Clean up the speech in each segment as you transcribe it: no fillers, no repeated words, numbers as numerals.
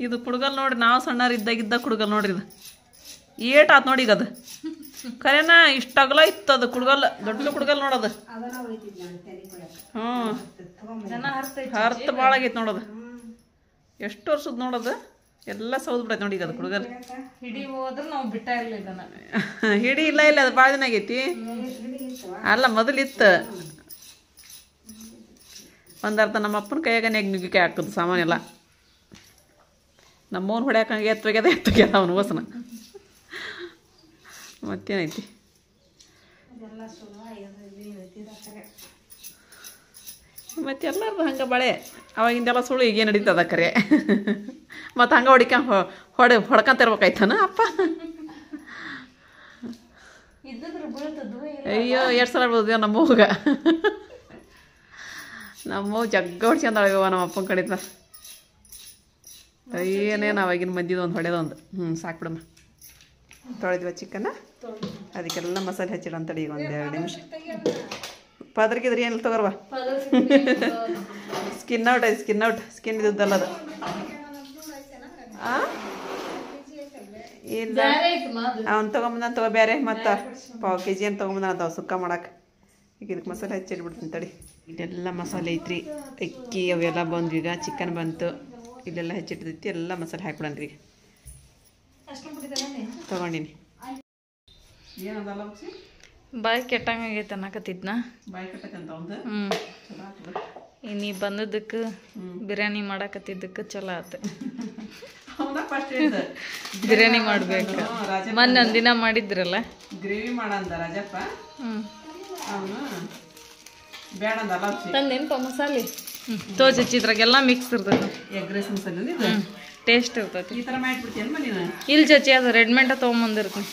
ಇದು ಕುಡ್ಗಲ್ ನೋಡ್ರಿ, ನಾವು ಸಣ್ಣವ್ರು ಇದ್ದಾಗ ಕುಡ್ಗಲ್ ನೋಡ್ರಿ. ಇದು ಏಟ್ ಆತ್ ನೋಡಿ ಈಗ ಅದು ಖರೇನ ಇಷ್ಟ ಅಗಲ ಇತ್ತು ಅದು ಕುಡ್ಗಲ್, ದೊಡ್ಡ ಕುಡ್ಗಲ್ ನೋಡೋದು. ಹರ್ತ ಭಾಳ ಆಗೈತೆ ನೋಡೋದು. ಎಷ್ಟು ವರ್ಷದ ನೋಡೋದು ಎಲ್ಲ ಸೌದ್ ಬಿಡೈತೆ ನೋಡಿ ಈಗ ಅದು ಕುಡ್ಗಲ್. ಹಿಡಿ ಹೋದ್ರೆ ನಾವು ಬಿಟ್ಟ ಇಲ್ಲ ಇದನ್ನ. ಹಿಡಿ ಇಲ್ಲ ಅದು ಭಾಳ ದಿನ ಆಗೈತಿ. ಅಲ್ಲ ಮೊದಲಿತ್ತು ಒಂದರ್ಥ ನಮ್ಮ ಅಪ್ಪನ ಕೈಯಾಗ ನುಗ್ಗಿಕಾಯಿ ಹಾಕೋದು ಸಾಮಾನೆಲ್ಲ. ನಮ್ಮವ್ನು ಹೊಡ್ಯಾಕಂಗೆ ಎತ್ತೋಗ್ಯದ ಅವನು ವಸನ. ಮತ್ತೇನೈತಿ ಮತ್ತೆ ಎಲ್ಲರದು ಹಂಗೆ ಬಳೆ ಅವಾಗಿಂದೆಲ್ಲ ಸುಳ್ಳು ಈಗೇನು ನಡೀತದ ಕರೆ. ಮತ್ತು ಹಂಗೆ ಹೊಡ್ಕೊಂತಿರ್ಬೇಕಾಯ್ತಾನ ಅಪ್ಪ. ಅಯ್ಯೋ ಎರಡು ಸಲ ಬೀಳ್ದೇವ ನಮ್ಮವ್ಗ. ನಮ್ಮವ್ ಜಗ್ಗ ಹೊಡ್ಸ್ಕೊಂಡಾಳವ ನಮ್ಮ ಅಪ್ಪನ ಕಡಿತ. ಏನೇನು ಅವಾಗಿನ ಮಂದಿದ ಒಂದು ಹೊಡೆದೊಂದು. ಸಾಕು ಬಿಡಮ್ಮ. ತೊಳೆದ್ವ ಚಿಕನ್ನ, ಅದಕ್ಕೆಲ್ಲ ಮಸಾಲೆ ಹಚ್ಚಿಡಂತಡಿ ಈಗ 1-2 ನಿಮಿಷ. ಪದ್ರಕಿದ್ರಿ ಏನಿಲ್ಲ ತಗೋರ್ವ. ಸ್ಕಿನ್ ಔಟ್ ಐತಿ, ಸ್ಕಿನ್ ಇದ್ದಲ್ಲ ಅದು. ಇಲ್ಲ ಅವ್ನು ತೊಗೊಂಬಂದ ತಗೋ ಬೇರೆ. ಮತ್ತು ಪಾವು kg ಏನು ತೊಗೊಂಬಂದ ಅಂತಾವ ಸುಕ್ಕ ಮಾಡಕ್ಕೆ. ಈಗ ಇದಕ್ಕೆ ಮಸಾಲೆ ಹಚ್ಚಿಟ್ಬಿಡ್ತೀನಿ ತಡಿ. ಇಲ್ಲೆಲ್ಲ ಮಸಾಲೆ ಐತ್ರಿ, ಅಕ್ಕಿ ಅವೆಲ್ಲ ಬಂದ್ವಿ. ಈಗ ಚಿಕನ್ ಬಂತು, ಇಲ್ಲೆಲ್ಲ ಹೆಚ್ಚಿಟ್ಟೈತಿ. ಎಲ್ಲ ಮಸಾಲೆ ಹಾಕ್ಬಿಡನ್ರಿ. ತಗೊಂಡಿನಿ. ಏನದಲ್ಲ ಬಾಯಿ ಕೆಟ್ಟಂಗಾಗೈತೆ ಅನ್ನಕತ್ತಿದ್ನ. ಬಾಯಿ ಕೆಟ್ಟಂತ ಒಂದು. ನೀ ಬಂದದಕ್ಕೆ ಬಿರಿಯಾನಿ ಮಾಡಕತ್ತಿದ್ದಕ್ಕೆ ಚಲೋ ಆತು. ಬಿರಿಯಾನಿ ಮಾಡ್ಬೇಕು. ಮೊನ್ನೆ ಒಂದಿನ ಮಾಡಿದ್ರಲ್ಲ ಗ್ರೇವಿ ಮಾಡಂದ ರಾಜಪ್ಪ. ಅವನು ಬೇಡ ಅಂದಲ್ಲ. ತಂದೇನಪ್ಪ ಮಸಾಲೆ ತೋಜ್ ಹಚ್ಚಿದ್ರಾಗೆಲ್ಲ ಮಿಕ್ಸ್ ಇರ್ತೈತಿ. ಎಗ್ ರೈಸ್ ಮಸಾಲೆ ಟೇಸ್ಟ್ ಇರ್ತೈತಿ. ಈ ಥರ ಮಾಡಿಬಿಡ್ತೀಯಲ್ವ ನೀನು? ಇಲ್ಲಿ ಚಚ್ಚಿ ಅದು ರೆಡಿಮೇಡ ತೊಗೊಂಬಂದಿರ್ತೀನಿ.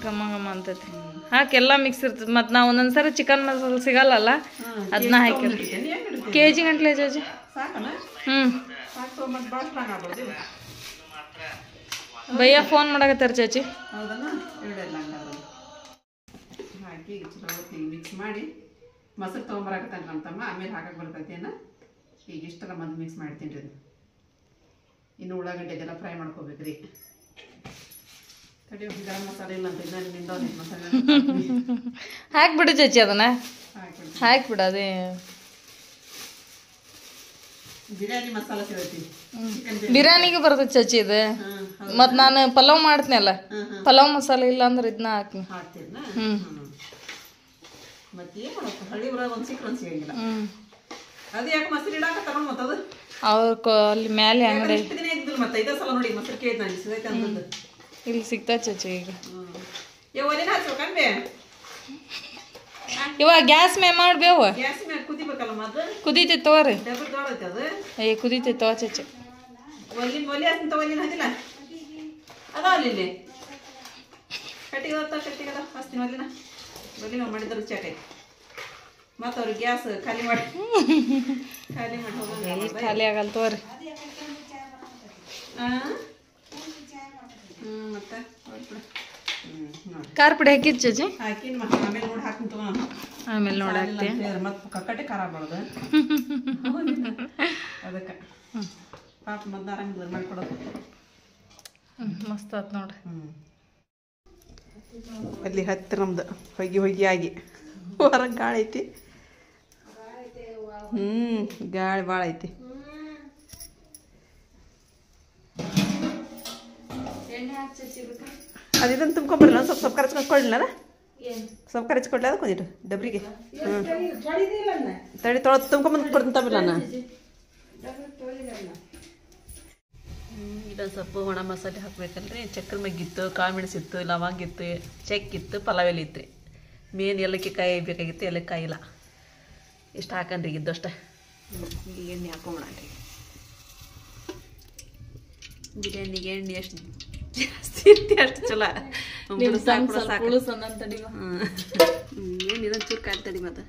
ಘಮ ಘಮ ಅಂತೈತಿ. ಹಾಕೆಲ್ಲ ಮಿಕ್ಸ್ ಇರ್ತೈತಿ. ಮತ್ತು ನಾವು ಒಂದೊಂದ್ಸರಿ ಚಿಕನ್ ಮಸಾಲೆ ಸಿಗಲ್ಲಲ್ಲ, ಅದನ್ನ ಹಾಕಿರಿ. kg ಗಂಟ್ಲೆ ಚಚ್ಚಿ. ಭಯ್ಯ ಫೋನ್ ಮಾಡಕತ್ತಾರ ಚಚ್ಚಿ. ಹಾಕಿ ಮಿಕ್ಸ್ ಮಾಡಿ ಮೊಸರು ತೊಗೊಂಬರಾಕತ್ತಾನ ನಮ್ಮ ತಮ್ಮ. ಆಮೇಲೆ ಹಾಕಕ್ಕೆ ಬರ್ತೈತಿ ಏನ. ಈಗ ಇಷ್ಟೆಲ್ಲ ಮೊದಲು ಮಿಕ್ಸ್ ಮಾಡ್ತೀನಿ ರೀ. ಇನ್ನು ಉಳ್ಳಾಗಡ್ಡೆ ಅದೆಲ್ಲ ಫ್ರೈ ಮಾಡ್ಕೋಬೇಕ್ರಿ. ತಡಿ, ಗರಂ ಮಸಾಲೆ ಇಲ್ಲ ಅಂತ ಇನ್ನ ನಿಂದವನಿ ಮಸಾಲೆ ಹಾಕ್ಬಿಡು ಚಚ್ಚಿ. ಅದನ್ನ ಹಾಕ್ಬಿಡು. ಅದೇ ಬಿರಿಯಾನಿ ಮಸಾಲ ಸಿಗತ್ತಿ. ಬಿರಿಯಾನಿಗೆ ಬರ್ತೈತಿ ಚಚ್ಚಿ ಇದು. ಮತ್ತು ನಾನು ಪಲಾವ್ ಮಾಡ್ತೀನಲ್ಲ, ಪಲಾವ್ ಮಸಾಲೆ ಇಲ್ಲ ಅಂದ್ರೆ ಇದನ್ನ ಹಾಕ್ತೀನಿ. ಮತ್ತೆ ಏನು ಮಾಡಬೇಕು, ಹಳ್ಳಿ ಬರೋದು ಒಂದು ಸಿಕ್ಕರೆ ಒಂದು ಸಿಗಂಗಿಲ್ಲ. ಅದು ಯಾಕೆ ಮೊಸರು ಇಡಾಕತ್ತಾರ ಮತ್ತದು ಅವ್ರ ಅಲ್ಲಿ ಮೇಲೆ ಅಂಗಡಿ ದಿನ ಇದ್ದಿಲ್ಲ. ಮತ್ತೆ ಇದೇ ಸಲ ನೋಡಿ ಮೊಸರು ಕೇಳಿದ್ ನಾನು ಸಿಗೈತೆ ಅಂತಂದು. ಇಲ್ಲಿ ಸಿಗ್ತಾ ಚಚ್ಚಿ ಈಗ. ಒಲೆನ ಹಚ್ಬೇಕಂಬೆ. ಇವಾಗ ಗ್ಯಾಸ್ ಮೇ ಮಾಡ್ಬೇವ. ಗ್ಯಾಸ್ ಮ್ಯಾಗ ಕುದಿಬೇಕಲ್ಲ ಮೊದಲು. ಕುದೀತೈತೆ ತಗೋರಿ. ಡಬ್ಬಲ್ ದೊಡ್ಡೈತೆ ಅದು. ಅಯ್ಯ ಕುದೀತೈತೆ ತಗೋ ಚಚ್ಚಿ. ಒಲೆ ಹಚ್ಚಿನ ಒಲಿನ ಹದಿಲ್ಲ ಅದಾವ ಇಲ್ಲಿ ಕಟ್ಟಿಗದ ಹಚ್ತೀನಿ ಒಲಿನ. ಒಲಿನ ಮಾಡಿದ್ರೆ ರುಚಿ ಆಕೈತಿ. ಮತ್ತು ಅವ್ರಿಗೆ ಗ್ಯಾಸ್ ಖಾಲಿ ಮಾಡಿ ಖಾಲಿ ಆಗಲ್ಲ ತಗೋರಿ. ಮತ್ತೆ ಖಾರ ಪುಡಿ ಹಾಕಿದ್ ಚಚ್ಚಿ. ಹಾಕಿನ ಮತ್ತೆ ಆಮೇಲೆ ನೋಡಿ ಹಾಕ್ತೀನಿ ತಗೋ. ಆಮೇಲೆ ನೋಡಿ ಹಾಕ್ತಿ. ಮತ್ತೆ ಕಕ್ಕಟ್ಟೆ ಖಾರ ಆಗ್ಬಾರ್ದು ಅದಕ್ಕೆ. ಪಾಪ ಮೊದಲು ಆರಂಗಿಲ್ಲ ಮಾಡ್ಕೊಡೋದು. ಮಸ್ತ್ ಆತ್ ನೋಡ್ರಿ. ಅಲ್ಲಿ ಹತ್ತಿರ ನಮ್ದು ಹೊಗಿ ಆಗಿ ಹೊರಗೆ ಗಾಳಿ ಐತಿ. ಗಾಳಿ ಭಾಳ ಐತಿ. ಅದಿದನ್ನು ತುಂಬ್ಕೊಂಬರ್ರಿ. ನಾನು ಸ್ವಲ್ಪ ಕರಚ್ಕೊಂಡು ಸ್ವಲ್ಪ ಕರಚ್ಕೊಡ್ಲಿ ಅದಕ್ಕೆ ಒಂದಿಟ್ಟು ಡಬ್ರಿಗೆ. ತಡಿ ತುಂಬ್ಕೊಂಬಂದು ಕೊಡ್ತೀನಿ ತಪ್ಪಿಲ್ಲ ನಾನು. ಇದೊಂದು ಸ್ವಲ್ಪ ಒಣ ಮಸಾಲೆ ಹಾಕ್ಬೇಕಲ್ರಿ. ಚಕ್ರ ಮಗ್ಗಿತ್ತು, ಕಾಳು ಮೆಣಸಿತ್ತು, ಲವಂಗಿತ್ತು, ಚೆಕ್ಕಿತ್ತು, ಪಲಾವ್ ಎಲೆ ಇತ್ತು. ಮೇನ್ ಏಲಕ್ಕಿ ಕಾಯಿ ಬೇಕಾಗಿತ್ತು, ಏಲಕ್ಕಾಯಿ ಇಲ್ಲ. ಇಷ್ಟು ಹಾಕನ್ರಿ ಇದ್ದು ಅಷ್ಟೇ. ಈಗ ಎಣ್ಣೆ ಹಾಕೊಂಬಿಡ್ರಿ. ಬಿರಿಯಾನಿಗೆ ಎಣ್ಣೆ ಎಷ್ಟು ಜಾಸ್ತಿ ಇರ್ತಿ ಅಷ್ಟು ಚಲೋ. ಏನು ಇದೊಂದು ಚೂರು ಕಾಯಿ ತಡಿ. ಮತ್ತು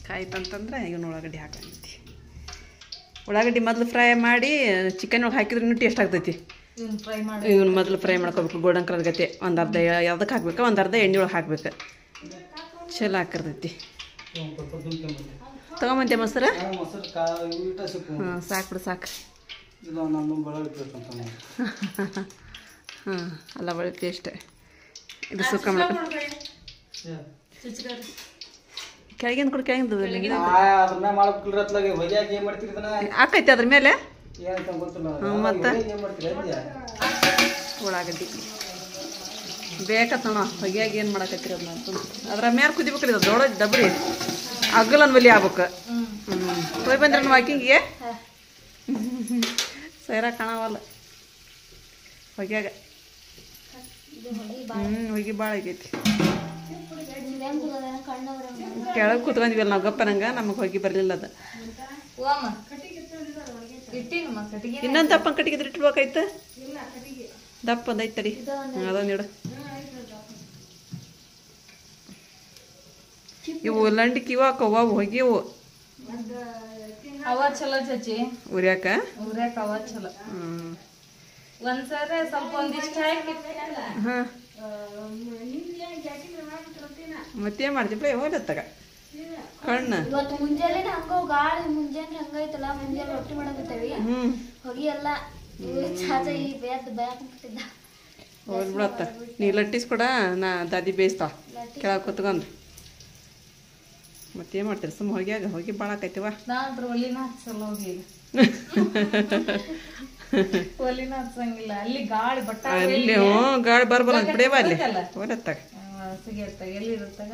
ಕಾಯ್ತಂತಂದ್ರೆ ಈಗ ಉಳ್ಳಾಗಡ್ಡಿ ಹಾಕಂತಿ. ಉಳ್ಳಾಗಡ್ಡಿ ಮೊದಲು ಫ್ರೈ ಮಾಡಿ ಚಿಕನ್ ಒಳಗೆ ಹಾಕಿದ್ರೆ ಇನ್ನೂ ಟೇಸ್ಟ್ ಆಗ್ತೈತಿ. ಇವನು ಮೊದಲು ಫ್ರೈ ಮಾಡ್ಕೋಬೇಕು ಗೋಲ್ಡನ್ ಕಲರ್ ಗತೆ. ಒಂದು ಅರ್ಧ ಯಾವುದಕ್ಕೆ ಹಾಕ್ಬೇಕು, ಒಂದು ಅರ್ಧ ಎಣ್ಣೆ ಒಳಗೆ ಹಾಕ್ಬೇಕು. ಚಲೋ ಹಾಕಿರ್ತೈತಿ. ತಗೊಂಬಂತೆ ಮೊಸರು ಮೊಸರು ಊಟ ಸಿಕ್ಕು ಹಾಂ ಸಾಕು ಬಿಡು ಸಾಕು ಇದು ನಮ್ಮ ಬಳಗಬೇಕಂತ ಹಾಂ ಅಲ್ಲ ಬಳಕೆ ಅಷ್ಟೇ ಇದು ಸುಕ್ಕ ಮಾಡ್ಕೊಂಡು ಕೆಳಗಿಂದ ಕೊಡು ಕೆಳಗಿಂದ ಅದ್ರ ಮೇಲೆ ಮಾಡ್ಬೇಕಿಲ್ರಿ ಅತ್ಲಾಗೆ ಹೊಯ್ಯಾಗಿ ಏನು ಮಾಡ್ತೀರಿ ಇದನ್ನ ಹಾಕೈತೆ ಅದ್ರ ಮೇಲೆ ಏನಂತ ಗೊತ್ತಿಲ್ಲ ಮತ್ತೆ ಏನು ಮಾಡ್ತೀರಿ ಅಂದ್ಯ ಉಳ್ಳಾಗಡ್ಡಿ ಬೇಕತ್ತ ನೋಡ ಹೊಗೆಯಾಗಿ ಏನು ಮಾಡಕತ್ತೀರಿ ಅದನ್ನ ಅದ್ರ ಮೇಲೆ ಕುದಿಬೇಕ್ರಿ ಇದು ದೊಡ್ಡ ಡಬ್ರಿ ಅಗ್ಗಲನ್ ಬಲಿ ಆಗ್ಬೇಕು ಹೋಯ್ ಬಂದ್ರಿ ವಾಕಿಂಗಿಗೆ ಸೈರ ಕಾಣವಲ್ಲ ಹೊಗ್ಯಾಗ ಹೊಗೆ ಭಾಳ ಆಗೈತಿ ಕೆಳಗೆ ಕೂತ್ಕೊಂಡಿವಲ್ಲ ನಾವು ಗಪ್ಪನಂಗ ನಮಗೆ ಹೊಗೆ ಬರಲಿಲ್ಲ ಅದು ಇನ್ನೊಂದು ದಪ್ಪನ ಕಟ್ಟಿಗೆ ಇಟ್ಬೇಕಾಯ್ತು ದಪ್ಪ ಒಂದೈತೆ ತಡಿ ಅದೊಂದು ಇಡು ಇವು ಲಂಡಿ ಕಿವಾಕವ ಹೊಗೆವು ಅವ ಚಲೋ ಚಚಿ ಉರ್ಯಾಕ ಅವ ಚಲೋ ಒಂದ್ಸರಿ ಸ್ವಲ್ಪ ಒಂದಿಷ್ಟು ಹಾಕಿ ಹಾಂ ಮತ್ತೇನು ಮಾಡ್ತೀವಿ ಹೋಗ್ಲತ್ತಾಗ ಕಣ್ಣು ಇವತ್ತು ಮುಂಜಾನೆ ಹಂಗ ಗಾಳಿ ಮುಂಜಾನೆ ಹಂಗೈತಲ್ಲ ಮುಂಜಾನೆ ರೊಟ್ಟಿ ಮಾಡಕತ್ತೇವಿ ಹೊಗಿ ಎಲ್ಲ ಚಾಚಾ ಈ ಬೇಕಂತಿದ್ದ ಹೋಗ್ಬಿಡತ್ತ ನೀ ಲಟ್ಟಿಸ್ಕೊಡ ನಾ ದಾದಿ ಬೇಯಿಸ್ತಾ ಕೆಳಗೆ ಕುತ್ಕೊಂಡು ಮತ್ತೇನು ಮಾಡ್ತೀರಿ ಸುಮ್ಮ ಹೊಗ್ಯಾಗ ಹೊಗೆ ಭಾಳ ಆಕೈತಿವ ನಾನ್ರ ಒಲಿನ ಹಚ್ಚಲ್ಲ ಹೋಗಿ ಒಲಿನ ಹಚ್ಚಂಗಿಲ್ಲ ಅಲ್ಲಿ ಗಾಳಿ ಬಟ್ಟ ಅಲ್ಲಿ ಗಾಳಿ ಬರ್ಬಲ್ಲ ಅಂತ ಬಿಡೇವ ಅಲ್ಲಿ ಹೋಗ್ಲತ್ತಾಗ ಸಿಗತ್ತ ಎಲ್ಲಿರುತ್ತೆ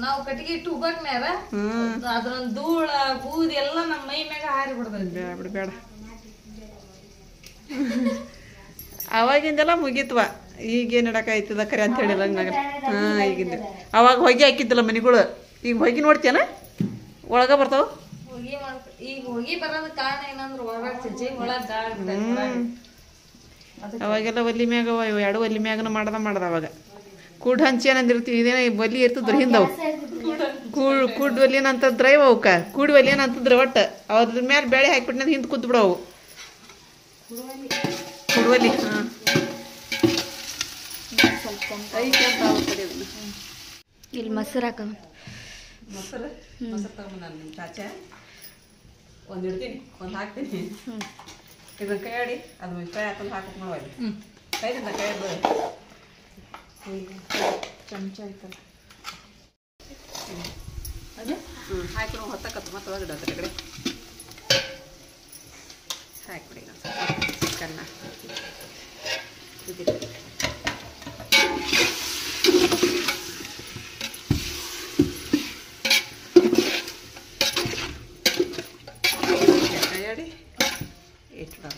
ನಾವು ಕಟ್ಟಿಗೆ ಇಟ್ಟು ಉಗಾಕ್ನ್ಯಾರ ಅದ್ರೊಂದು ಧೂಳ ಬೂದಿ ಎಲ್ಲ ನಮ್ಮ ಮೈ ಮ್ಯಾಗ ಹಾರಿ ಬಿಡ್ತೈತಿ ಬೇಡ ಬೇಡ ಅವಾಗಿಂದೆಲ್ಲ ಮುಗೀತ್ವ ಈಗೇನು ಇಡಕಾಯ್ತದ ಕರೆ ಅಂತ ಹೇಳಿಲ್ಲ ಹಂಗಾಗ ಹಾಂ ಈಗಿಂದ ಅವಾಗ ಹೊಗೆ ಹಾಕಿದ್ದಿಲ್ಲ ಮನೆಗಳು ಈಗ ಹೊಗೆ ನೋಡ್ತೀಯನ ಒಳಗ ಬರ್ತಾವ ಹೊಗಿ ಈಗ ಹೊಗಿ ಬರೋದ ಕಾರಣ ಏನಂದ್ರ ಒಳಗ ಚಚ್ಚಿ ಒಳಗ ಗಾಳಿ ಅವಾಗೆಲ್ಲ ಒಲಿ ಮ್ಯಾಗ ಎರಡು ಒಲಿ ಮ್ಯಾಗನ ಮಾಡ್ದ ಅವಾಗ ಕೂಡ್ ಹಂಚಿ ಏನಂದಿರ್ತೀವಿ ಇದೇನ ಒಲಿ ಇರ್ತದ್ರ ಹಿಂದವು ಕೂಡ್ ಒಲಿ ಏನಂತದ್ರ ಅವಕ್ಕ ಕೂಡ್ ಒಲಿ ಏನಂತದ್ರ ಒಟ್ಟು ಅದ್ರ ಮೇಲೆ ಬೇಳೆ ಹಾಕಿಬಿಟ್ನ ಹಿಂದೆ ಕುದ್ದು ಬಿಡವು ಕುಡ್ವಲಿ ಹಾಂ ಇಲ್ಲಿ ಮೊಸರು ಹಾಕ ಮೊಸರು ತಗೊಂಡು ನಾನು ನಿಮ್ಮ ಚಾಚೆ ಒಂದು ಇಡ್ತೀನಿ ಒಂದು ಹಾಕ್ತೀನಿ ಇದನ್ನ ಕೈ ಆಡಿ ಅದು ಕೈ ಹಾಕೊಂಡು ಹಾಕಕ್ಕೆ ಮಾಡುವಲ್ಲಿ ಕೈದಿಂದ ಕೈ ಚಮಚ ಆಯ್ತಲ್ಲ ಅದು ಹಾಕಿ ಹೊತ್ತಕತ್ತು ಮತ್ತೆ ಒಳಗಡೆ ಅದ್ರ ಕಡೆ ಹಾಕ್ಬಿಡಿ ಚಿಕನ್ನ ಕೈಯಾಡಿ ಇಟ್ಟು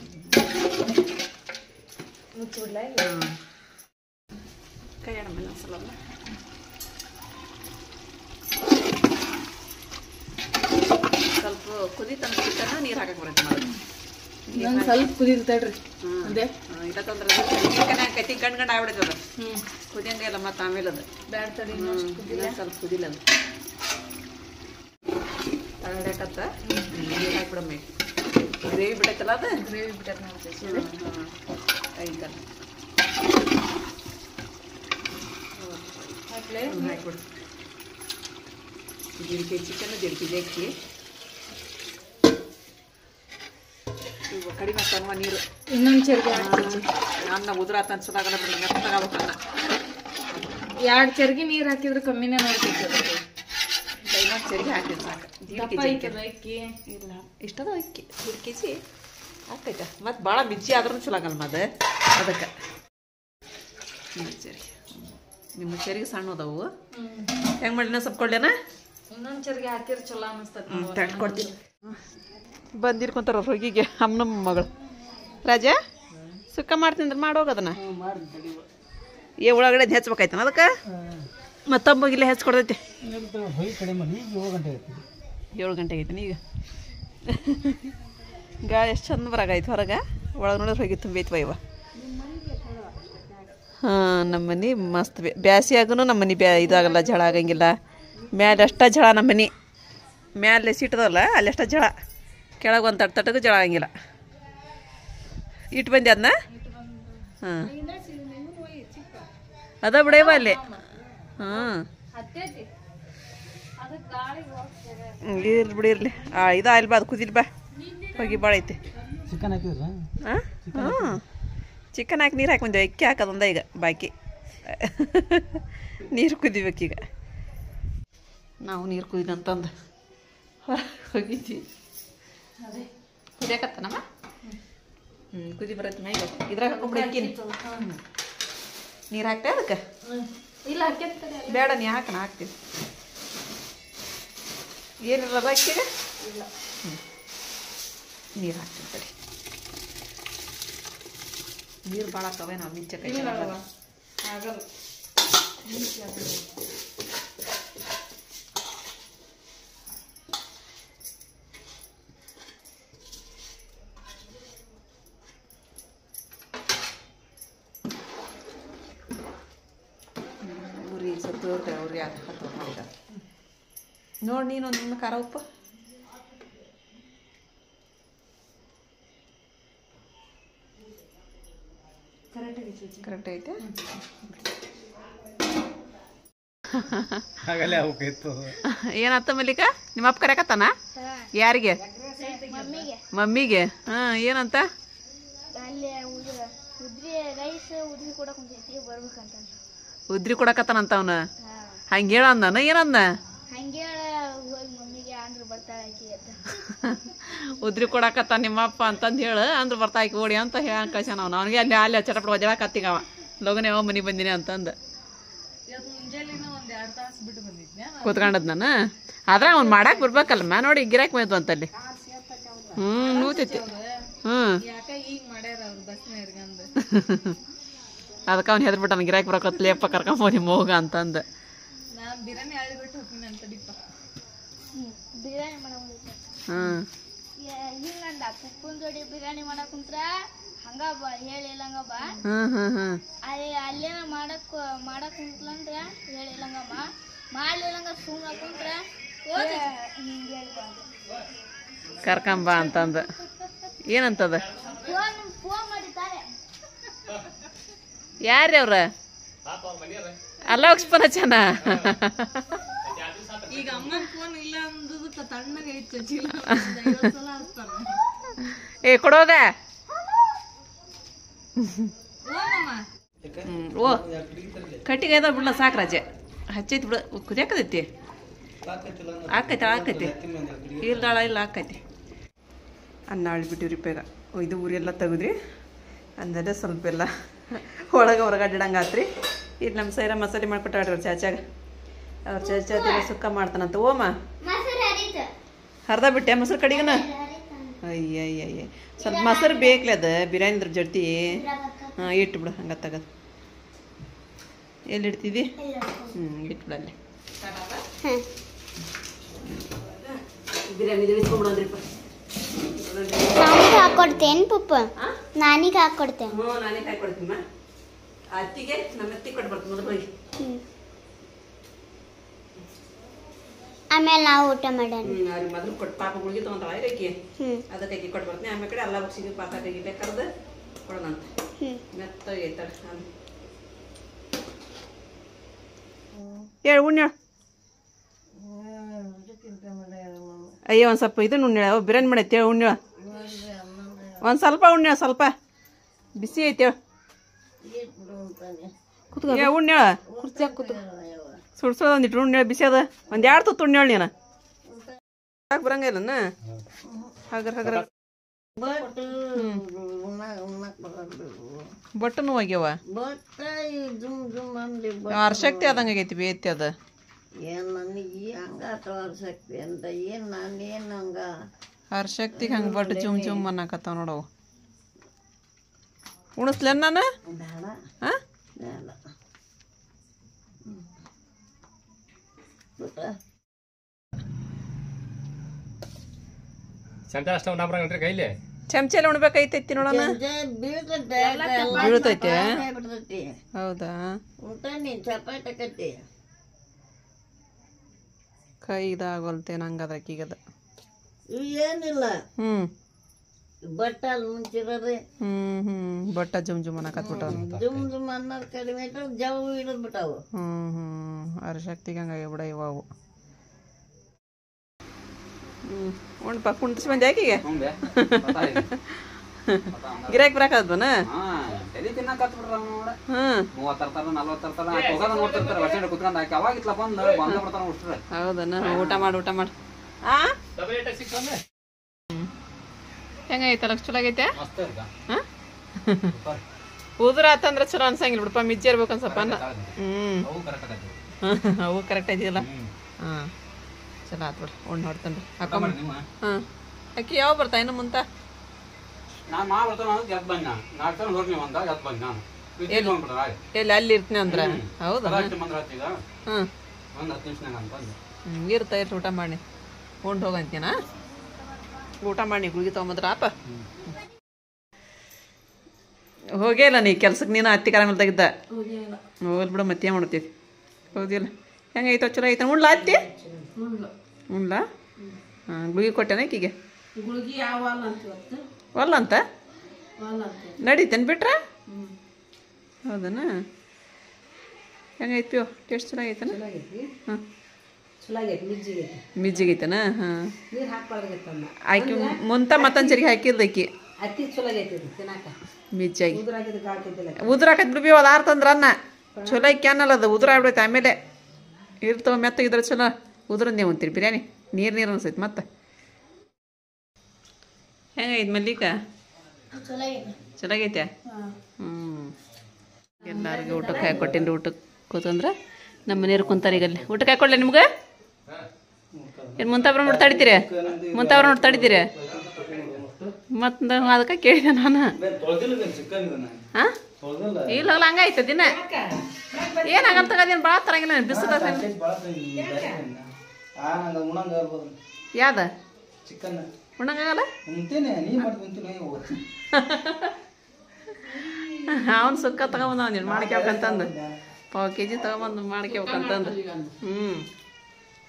ಮುಚ್ಚಿಬಿಡ್ಲ ಕೈಯಾಡ ಮೇಲೆ ಒಂದ್ಸಲ ಸ್ವಲ್ಪ ಕುದಿ ತಂದು ಚಿಕನ್ನ ನೀರು ಹಾಕಕ್ಕೆ ಬರುತ್ತೆ ಮಾಡೋದು ನಂಗೆ ಸ್ವಲ್ಪ ಕುದಿರ್ತೇಳ್ರಿ ಅದೇ ಇದಕ್ಕಂದ್ರೆ ಚಿಕನ್ ಹಾಕೈತಿ ಗಂಡು ಆಗ್ಬಿಡ್ತದ ಕುದಿಯಂಗೆ ಮತ್ತೆ ಆಮೇಲೆ ಅದು ಬ್ಯಾಡ ತಡಿ ಸ್ವಲ್ಪ ಕುದಿಲ್ಲ ಅದು ತಗಡ್ಯಾಕತ್ತ ನೀರು ಹಾಕ್ಬಿಡಮ್ಮೆ ಗ್ರೇವಿ ಬಿಡತ್ತಲ್ಲ ಅದು ಗ್ರೇವಿ ಬಿಟ್ಟದ ಐತಲ್ಲ ಹಾಕ್ಲೆ ಹಾಕ್ಬಿಡು ಜೀರಿಗೆ ಚಿಕನ್ ಜೀರಿಗೆ ಅಕ್ಕಿ ಇವು ಕಡಿಮೆ ಆಗ್ತಾವ ನೀರು ಇನ್ನೊಂದು ಚರ್ಗಿ ಅನ್ನ ಉದುರಾತ ಅನ್ಸೋದಾಗಲ್ಲ ಬಿಡಿ ಮೆತ್ತಗಾಗಬೇಕನ್ನ 2 ಚರ್ಗಿ ನೀರು ಹಾಕಿದ್ರೆ ಕಮ್ಮಿನೇ ನೋಡ್ತೈತಿ ಇನ್ನೊಂದು ಚರಿಗೆ ಹಾಕಿದ್ರೆ ಸಾಕು ದಪ್ಪ ಐತಲ್ಲ ಅಕ್ಕಿ ಇಲ್ಲ ಇಷ್ಟದ ಅಕ್ಕಿ 1 kg ಆಗ್ತೈತೆ ಮತ್ತು ಭಾಳ ಮಿಜ್ಜಿ ಆದ್ರೂ ಚಲೋ ಆಗಲ್ಲ ಮತ್ತೆ ಅದಕ್ಕೆ ಸರಿ ನಿಮ್ಮ ಚರಿಗೆ ಸಣ್ಣ ಅದಾವು ಹೆಂಗೆ ಮಾಡಿನ ಸ್ವಲ್ಪ ಕೊಡ್ಲೇನ ಇನ್ನೊಂದು ಚರ್ಗಿ ಹಾಕಿದ್ರೆ ಚಲೋ ಅನಿಸ್ತೈತಿ ತಡ್ಕೊಡ್ತೀನಿ ಬಂದಿರ್ಕೊಂತಾರ ಹೊಗಿಗೆ ಅಮ್ಮನಮ್ಮ ಮಗಳು ರಾಜ ಸುಕ್ಕ ಮಾಡ್ತೀನಿ ಮಾಡೋಗದನ್ನ ಏ ಒಳಗಡೆ ಹೆಚ್ಬೇಕಾಯ್ತಾನ ಅದಕ್ಕೆ ಮತ್ತೊಬ್ಬಗಿಲ್ಲ ಹೆಚ್ಕೊಡ್ತೈತಿ ಹೊಯ್ ಕಡಿಮೆ ಈಗ 7 ಗಂಟೆ ಆಯ್ತು 7 ಗಂಟೆಗೆ ಐತಿ ಈಗ ಗಾಳಿ ಎಷ್ಟು ಚಂದ ಬರಾಗೈತೆ ಹೊರಗೆ ಒಳಗೆ ನೋಡಿದ್ರೆ ಹೋಗಿ ತುಂಬೈತ್ವ ಇವ ಹಾಂ ನಮ್ಮ ಮನೆ ಮಸ್ತ್ ಬ್ಯಾಸಿಯಾಗೂ ನಮ್ಮ ಮನೆ ಇದಾಗಲ್ಲ ಜಳ ಆಗಂಗಿಲ್ಲ ಮ್ಯಾಲೆ ಅಷ್ಟ ಜಳ ನಮ್ಮ ಮನೆ ಮ್ಯಾಲೆ ಸಿಟ್ಟದಲ್ಲ ಅಲ್ಲಿ ಅಷ್ಟ ಜಳ ಕೆಳಗೆ ಒಂದು ತಟ್ಟಗೂ ಜಳ ಆಗಂಗಿಲ್ಲ ಇಟ್ಟು ಬಂದೆ ಅದನ್ನ ಹಾಂ ಅದ ಬಿಡೇವ ಅಲ್ಲಿ ಹಾಂ ಇರ್ಲಿ ಬಿಡಿ ಇರಲಿ ಇದು ಆಯ್ಲ್ ಬಾ ಅದು ಕುದಿಲ್ ಬಾ ಹೋಗಿ ಭಾಳ ಐತಿ ಚಿಕನ್ ಹಾಕಿದ್ರ ಹಾಂ ಚಿಕನ್ ಹಾಕಿ ನೀರು ಹಾಕಿ ಬಂದೆ ಅಕ್ಕಿ ಹಾಕೋದೊಂದ ಈಗ ಬಾಕಿ ನೀರು ಕುದಿಬೇಕೀಗ ನಾವು ನೀರು ಕುದಿದಂತಂದು ಹೋಗಿದ್ವಿ ಅದೇ ಕುದಿಯಕತ್ತನಮ್ಮ ಕುದಿ ಬರತ್ತೆ ಮೈಗೆ ಇದ್ರಾಗ ಹಾಕೊಂಡ್ಬಿಡಿ ಅಕ್ಕಿನ ನೀರು ಹಾಕ್ತೆ ಅದಕ್ಕೆ ಇಲ್ಲ ಬೇಡ ನೀ ಹಾಕೋಣ ಹಾಕ್ತೀನಿ ಏನಿಲ್ಲದ ಅಕ್ಕಿಗೆ ಇಲ್ಲ ನೀರು ಹಾಕ್ತೀನಿ ತಡಿ ನೀರು ಭಾಳ ಹಾಕವೆ ನಾವು ಮಿಂಚಕಾಯಿ ಆಗಲ್ಲ ಉರಿ ಸ್ವಲ್ಪ ತೋರ್ತಾರೆ ಉರಿ ಹತ್ತು ಮಾಡಿದ ನೋಡಿ ನೀನೊಂದು ಖಾರ ಉಪ್ಪು ಕರೆಕ್ಟ್ ಐತೆ ಹಾಗಲ್ಲೇ ಹೋಗಿತ್ತು ಏನತ್ತ ಮಲ್ಲಿಕ ನಿಮ್ಮ ಅಪ್ಪ ಕರೆಕತ್ತಾನ ಯಾರಿಗೆ ಮಮ್ಮಿಗೆ ಹಾಂ ಏನಂತ ಉದ್ರಿ ಕೊಡಕತ್ತಾನಂತ ಅವನು ಹಂಗೆ ಹೇಳಂದನ ಏನಂದ ಉದ್ರಿ ಕೊಡಕತ್ತ ನಿಮ್ಮಪ್ಪ ಅಂತಂದು ಹೇಳು ಅಂದ್ರೆ ಬರ್ತಾಕಿ ಓಡಿ ಅಂತ ಹೇಳ ಕಳ್ಸ್ಯಾನ ಅವನು ಅವನಿಗೆ ಅಲ್ಲಿ ಅಲ್ಲಿ ಚಟಪಟ ಒಜಾಕತ್ತೀಗ ಅವ ಲೋಗನೆ ಯಾವ ಮನೆಗೆ ಬಂದಿನಿ ಅಂತಂದು ಕೂತ್ಕೊಂಡದ್ ನಾನು ಆದ್ರೆ ಅವ್ನು ಮಾಡಾಕ್ ಬರ್ಬೇಕಲ್ಲಮ್ಮ ನೋಡಿ ಗಿರಾಕ್ ಮೇಯ್ದು ಅಂತಲ್ಲಿ ನೂತೈತಿ ಅದಕ್ಕೆ ಅವ್ನು ಹೆದ್ಬಿಟ್ಟಾನ ಗಿರಾಕಿ ಬರಕತ್ಲೇಪ್ಪ ಕರ್ಕೊಂಬೋದಿ ಮೋಗ ಅಂತಂದು ಬಿರಿಯಾನಿ ಮಾಡಕ್ ಕುಂತ್ರ ಹಂಗ ಹೇಳಿಲ್ಲಂಗ ಬಾ ಅಲ್ಲೇನ ಮಾಡಕ್ ಕುಂತ್ಲಂದ್ರ ಹೇಳಿಲ್ಲಂಗಮ್ಮ ಮಾಡ್ಲಿಲ್ಲಂಗ ಸುಮ್ಮನೆ ಕುಂತ್ರ ಕರ್ಕೊಂಬ ಅಂತಂದು ಏನಂತದ ಫೋನ್ ಮಾಡಿದ್ದಾರೆ ಯಾರ್ರಿ ಅವ್ರ ಅಲ್ಲ ಹೋಗ್ಸ್ಪನ ಚೆನ್ನ ಈಗ ಅಮ್ಮನ ಫೋನ್ ಇಲ್ಲ ಅಂದದ ತಣ್ಣಗೆ ಐತಿ ಏ ಕೊಡೋಗ ಓ ಕಟ್ಟಿಗೆ ಅದ ಬಿಡ್ಲ ಸಾಕು ರಜೆ ಹಚ್ಚೈತಿ ಬಿಡ ಕುದಿಯಾಕತೈತಿ ಆಕೈತಿ ಇಲ್ದಾಳ ಇಲ್ಲ ಆಕೈತಿ ಅನ್ನ ಅಳ್ಬಿಟ್ಟಿವ್ರಿಪ್ಪ ಈಗ ಇದು ಊರೆಲ್ಲ ತೆಗೆದ್ರಿ ಅಂದರೆ ಸ್ವಲ್ಪ ಎಲ್ಲ ಒಳಗೆ ಹೊರಗಡ್ಡಂಗೆ ಆತ್ರಿ ಇದು ನಮ್ಮ ಸೈರ ಮಸಾಲೆ ಮಾಡ್ಕೊಟ್ಟಾಡ್ರಿ ಅವ್ರು ಚಾಚಾಗ ಅವ್ರ ಚಾಚಾ ಸುಕ್ಕ ಮಾಡ್ತಾನಂತ ಓಮ ಹರ್ದ ಬಿಟ್ಟೆ ಮೊಸರು ಕಡಿಗನ ಅಯ್ಯ ಸ್ವಲ್ಪ ಮೊಸರು ಬೇಕಲೆ ಅದು ಬಿರಿಯಾನಿದ್ರ ಜೊತೆ ಹಾಂ ಇಟ್ಬಿಡು ಹಂಗೆ ತಗದು ಎಲ್ಲಿ ಇಡ್ತಿದ್ದಿ ಇಟ್ಬಿಡು ಅಲ್ಲಿ ಬಿರಿಯಾನಿ ಇಸ್ಕೊಂಡ್ಬಿಡೋದ್ರಿಪ್ಪ ನಾನಿಗೆ ಹಾಕೊಡ್ತೇನೆ ಪಪ್ಪ ನಾನಿಗೆ ಹಾಕೊಡ್ತೇನೆ ಹ್ಞೂ ನಾನೇ ಹಾಕೊಡ್ತೀನಮ್ಮ ಅತ್ತಿಗೆ ನಮ್ಮ ಅತ್ತಿ ಕೊಟ್ಟು ಮೊದಲು ಹೋಗಿ ಆಮೇಲೆ ನಾವು ಊಟ ಮಾಡೋಣ ಅವ್ರಿಗೆ ಮೊದಲು ಕೊಟ್ಟು ಪಾಪ ಗುಳಿಗೆ ತೊಗೊಂತಾಳ ಇರಕ್ಕೆ ಅದಕ್ಕೆ ಅಕ್ಕಿ ಕೊಟ್ಟು ಬರ್ತೀನಿ ಆಮೇಲೆ ಕಡೆ ಎಲ್ಲ ಬಗ್ಸಿಗೆ ಪಾಪ ಕೈಗಿಲ್ಲ ಕರೆದು ಕೊಡೋಣಂತ ಮೆತ್ತಗೆ ಐತಾಳೆ ಹೇಳು ಉಣ್ಣ ಅಯ್ಯೋ ಒಂದು ಸ್ವಲ್ಪ ಇದನ್ನು ಉಣ್ಣ ಬಿರಿಯಾನಿ ಮಾಡೈತೆ ಹೇಳು ಉಣ್ಣ ಒಂದು ಸ್ವಲ್ಪ ಉಣ್ಣ ಸ್ವಲ್ಪ ಬಿಸಿ ಐತೆ ಹೇಳು ಕೂತ್ಕೊ ಉಣ್ಣ ಕುರ್ಚಿ ಕೂತು ಸುಡ್ಸೋದು ಒಂದಿಟ್ಟು ಉಣ್ಣ ಬಿಸಿ ಅದ ಒಂದು ಎರಡು ತುತ್ತು ಉಣ್ಣ ನೀನು ಯಾಕೆ ಬರಂಗಿಲ್ಲನ ಹಗರ್ ಹಗರ ಬಟ್ಟನು ಹೋಗ್ಯವ ಶಕ್ತಿ ಆದಂಗೆ ಆಗೈತಿ ಬೇತಿ ಅದ ಶಕ್ತಿಗೆ ಹಂಗೆ ಬಟ್ ಜುಮ್ ಜುಮ್ ಅನ್ನಕತ್ತಾವ ನೋಡವು ಉಣಿಸ್ಲೇನ್ ನಾನು ಹಾಂ ಚಮಚೆಲ್ಲ ಉಣ್ಬೇಕೈತೈತಿ ನೋಡೋಣ ಬೀಳ್ತೈತೆ ಹೌದಾ ಕೈ ಇದಾಗೋಲ್ತೆ ನಂಗದ ಅಕ್ಕಿಗದ ಏನಿಲ್ಲ ಬಟ್ಟಲ್ ಮುಂಚಿರೋದೆ ಬಟ್ಟ ಜುಮ್ ಜುಮ್ ಅನ್ನಕತ್ಬಿಟ್ಟ ಜುಮ್ ಜುಮ್ ಅನ್ನೋದು ಕಡಿಮೆ ಜವ್ ಹಿಡಿದ್ಬಿಟ್ಟಾವು ಶಕ್ತಿಗೆ ಹಂಗಾಗಿ ಬಿಡ ಇವು ಉಣ್ಪ ಕುಂಟಿಸ್ ಬಂದೆ ಆಕಿಗೆ ಹ್ಞೂ ಬೇ ಗಿರಾಕಿ ಬರಾಕದ್ವನ ತಲೆ ತಿನ್ನಕತ್ ಬಿಡ್ರ ನೋಡ ಹ್ಞೂ 30 ತರ್ತಾರ 40 ತರ್ತಾರ ಹೋಗೋದ ನೋಡ್ತಿರ್ತಾರ ವರ್ಷ ಕುತ್ಕೊಂಡ್ ಆಕಿ ಅವಾಗ ಇತ್ಲ ಬಂದು ಬಂದ ಬಿಡ್ತಾರ ಅಷ್ಟ್ರ ಹೌದನ ಊಟ ಮಾಡಿ ಆ ಹೆಂಗೈತಲ್ಲ ಚಲೋ ಆಗೈತೆ ಮಸ್ತ್ ಇರ್ತ ಹಾಂ ಉದುರ ಆತಂದ್ರೆ ಚಲೋ ಅನ್ಸಂಗಿಲ್ಲ ಬಿಡಪ್ಪ ಮಿಜ್ಜಿ ಇರ್ಬೇಕು ಅನ್ಸಪ್ಪ ಅನ್ನ ಅವು ಕರೆಕ್ಟ್ ಆಗತ್ತೆ ಅವು ಕರೆಕ್ಟ್ ಇದೆಯಲ್ಲ ಹಾಂ ಚಲೋ ಆತು ಬಿಡ್ರಿ ಉಣ್ಣು ನೋಡ್ತಾನ್ರಿ ಹಾಕೊಂಬ ನಿಮ್ಮ ಹಾಂ ಅಕ್ಕಿ ಯಾವ ಬರ್ತಾ ಇನ್ನು ಮುಂತ ನಾನು ಮಾ ಬರ್ತಾನ ಎದ್ದು ಬಂದ ನಾಲ್ಕು ಸಲ ಹೋಗಿ ಒಂದ ಎದ್ದು ಬಂದ ನಾನು ಹೋಗ್ಬಿಟ್ರ ಎಲ್ಲಿ ಅಲ್ಲಿ ಇರ್ತೀನಿ ಅಂದ್ರೆ ಹೌದಾ ಮಂದ್ರ ಹತ್ತಿಗ ಹ್ಞೂ ಒಂದು 10 ನಿಮಿಷನಾಗ ಅಂತ ಬಂದು ಇರ್ತಾ ಇರ್ರಿ ಊಟ ಮಾಡಿ ಉಂಡು ಹೋಗಂತೀನ ಊಟ ಮಾಡಿ ಗುಳಿಗೆ ತೊಗೊಂಬಂದ್ರ ಆಪ ಹೋಗೇ ಇಲ್ಲ ನೀ ಕೆಲ್ಸಕ್ಕೆ ನೀನು ಹತ್ತಿ ಕಾಲ ಮೇಲೆ ತೆಗಿದ್ದ ಹೋಗಲ್ ಬಿಡು ಮತ್ತೆ ಮಾಡ್ತೀವಿ ಹೌದಿಲ್ಲ ಹೆಂಗೈತೋ ಚಲೋ ಐತ ಉಣ್ಲಾ ಹತ್ತಿ ಉಣ್ಲಾ ಹಾಂ ಗುಳಿಗೆ ಕೊಟ್ಟೆನ ಈಕಿಗೆ ಒಲ್ಲ ಅಂತ ನಡೀತೇನೆ ಬಿಟ್ರೆ ಹೌದನ ಹೆಂಗೈತಿ ಪ್ಯೋ ಟೇಸ್ಟ್ ಚಲೋ ಆಗೈತನ ಹಾಂ ಮಿಜ್ಜಿಗೈತನ ಹಾಂ ಆಕಿ ಮುಂತ ಮತ್ತೊಂದು ಸರಿಗೆ ಹಾಕಿರ್ದು ಆಕಿ ಮಿಜ್ಜಾಗಿ ಉದುರಾಕತ್ ಬಿಡ್ಬಿ ಅದು ಆರ್ತಂದ್ರ ಅನ್ನ ಚಲೋ ಕ್ಯಾನಲ್ಲ ಅದು ಉದುರ ಆಗ್ಬಿಡೈತೆ ಆಮೇಲೆ ಇರ್ತವ ಮೆತ್ತಗಿದ್ರೆ ಚಲೋ ಉದುರಂದೇ ಉಂತೀರಿ ಬಿರಿಯಾನಿ ನೀರು ಅನ್ಸೈತಿ ಮತ್ತೆ ಹೆಂಗೈತೆ ಮಲ್ಲಿಕ ಚಲೋ ಆಗೈತೆ ಎಲ್ಲರಿಗೂ ಊಟಕ್ಕೆ ಹಾಕೊಟ್ಟಿನಿ ಊಟಕ್ಕೆ ಕೂತಂದ್ರೆ ನಮ್ಮ ಮನೆಯವ್ರು ಕುಂತಾರೆ ಈಗ ಅಲ್ಲಿ ಊಟಕ್ಕೆ ಹಾಕೊಡ್ಲೆ ನಿಮ್ಗೆ ಏನು ಮುಂತಾಬ್ರ ನೋಡಿ ತಡಿತೀರಿ ಮುಂತಾಬ್ರ ನೋಡಿ ತಡಿತೀರಿ ಮತ್ತು ಅದಕ್ಕೆ ಕೇಳಿದೆ ನಾನು ಹಾಂ ಇಲ್ಲ ಹಂಗಾಯ್ತು ದಿನ ಏನಾಗಲ್ಲ ತಗೋದೇನು ಭಾಳ ತರಂಗಿಲ್ಲ ಬಿಸಿಲು ಯಾವ್ದ ಉಣ್ಣಂಗಾಗಲ್ಲ ಅವನು ಸುಕ್ಕ ತಗೊಂಬಂದ ನೀನು ಮಾಡ್ಕೋಬೇಕಂತಂದು ಪಾವು ಕೆಜಿ ತಗೊಂಬಂದು ಮಾಡ್ಕೋಬೇಕಂತಂದು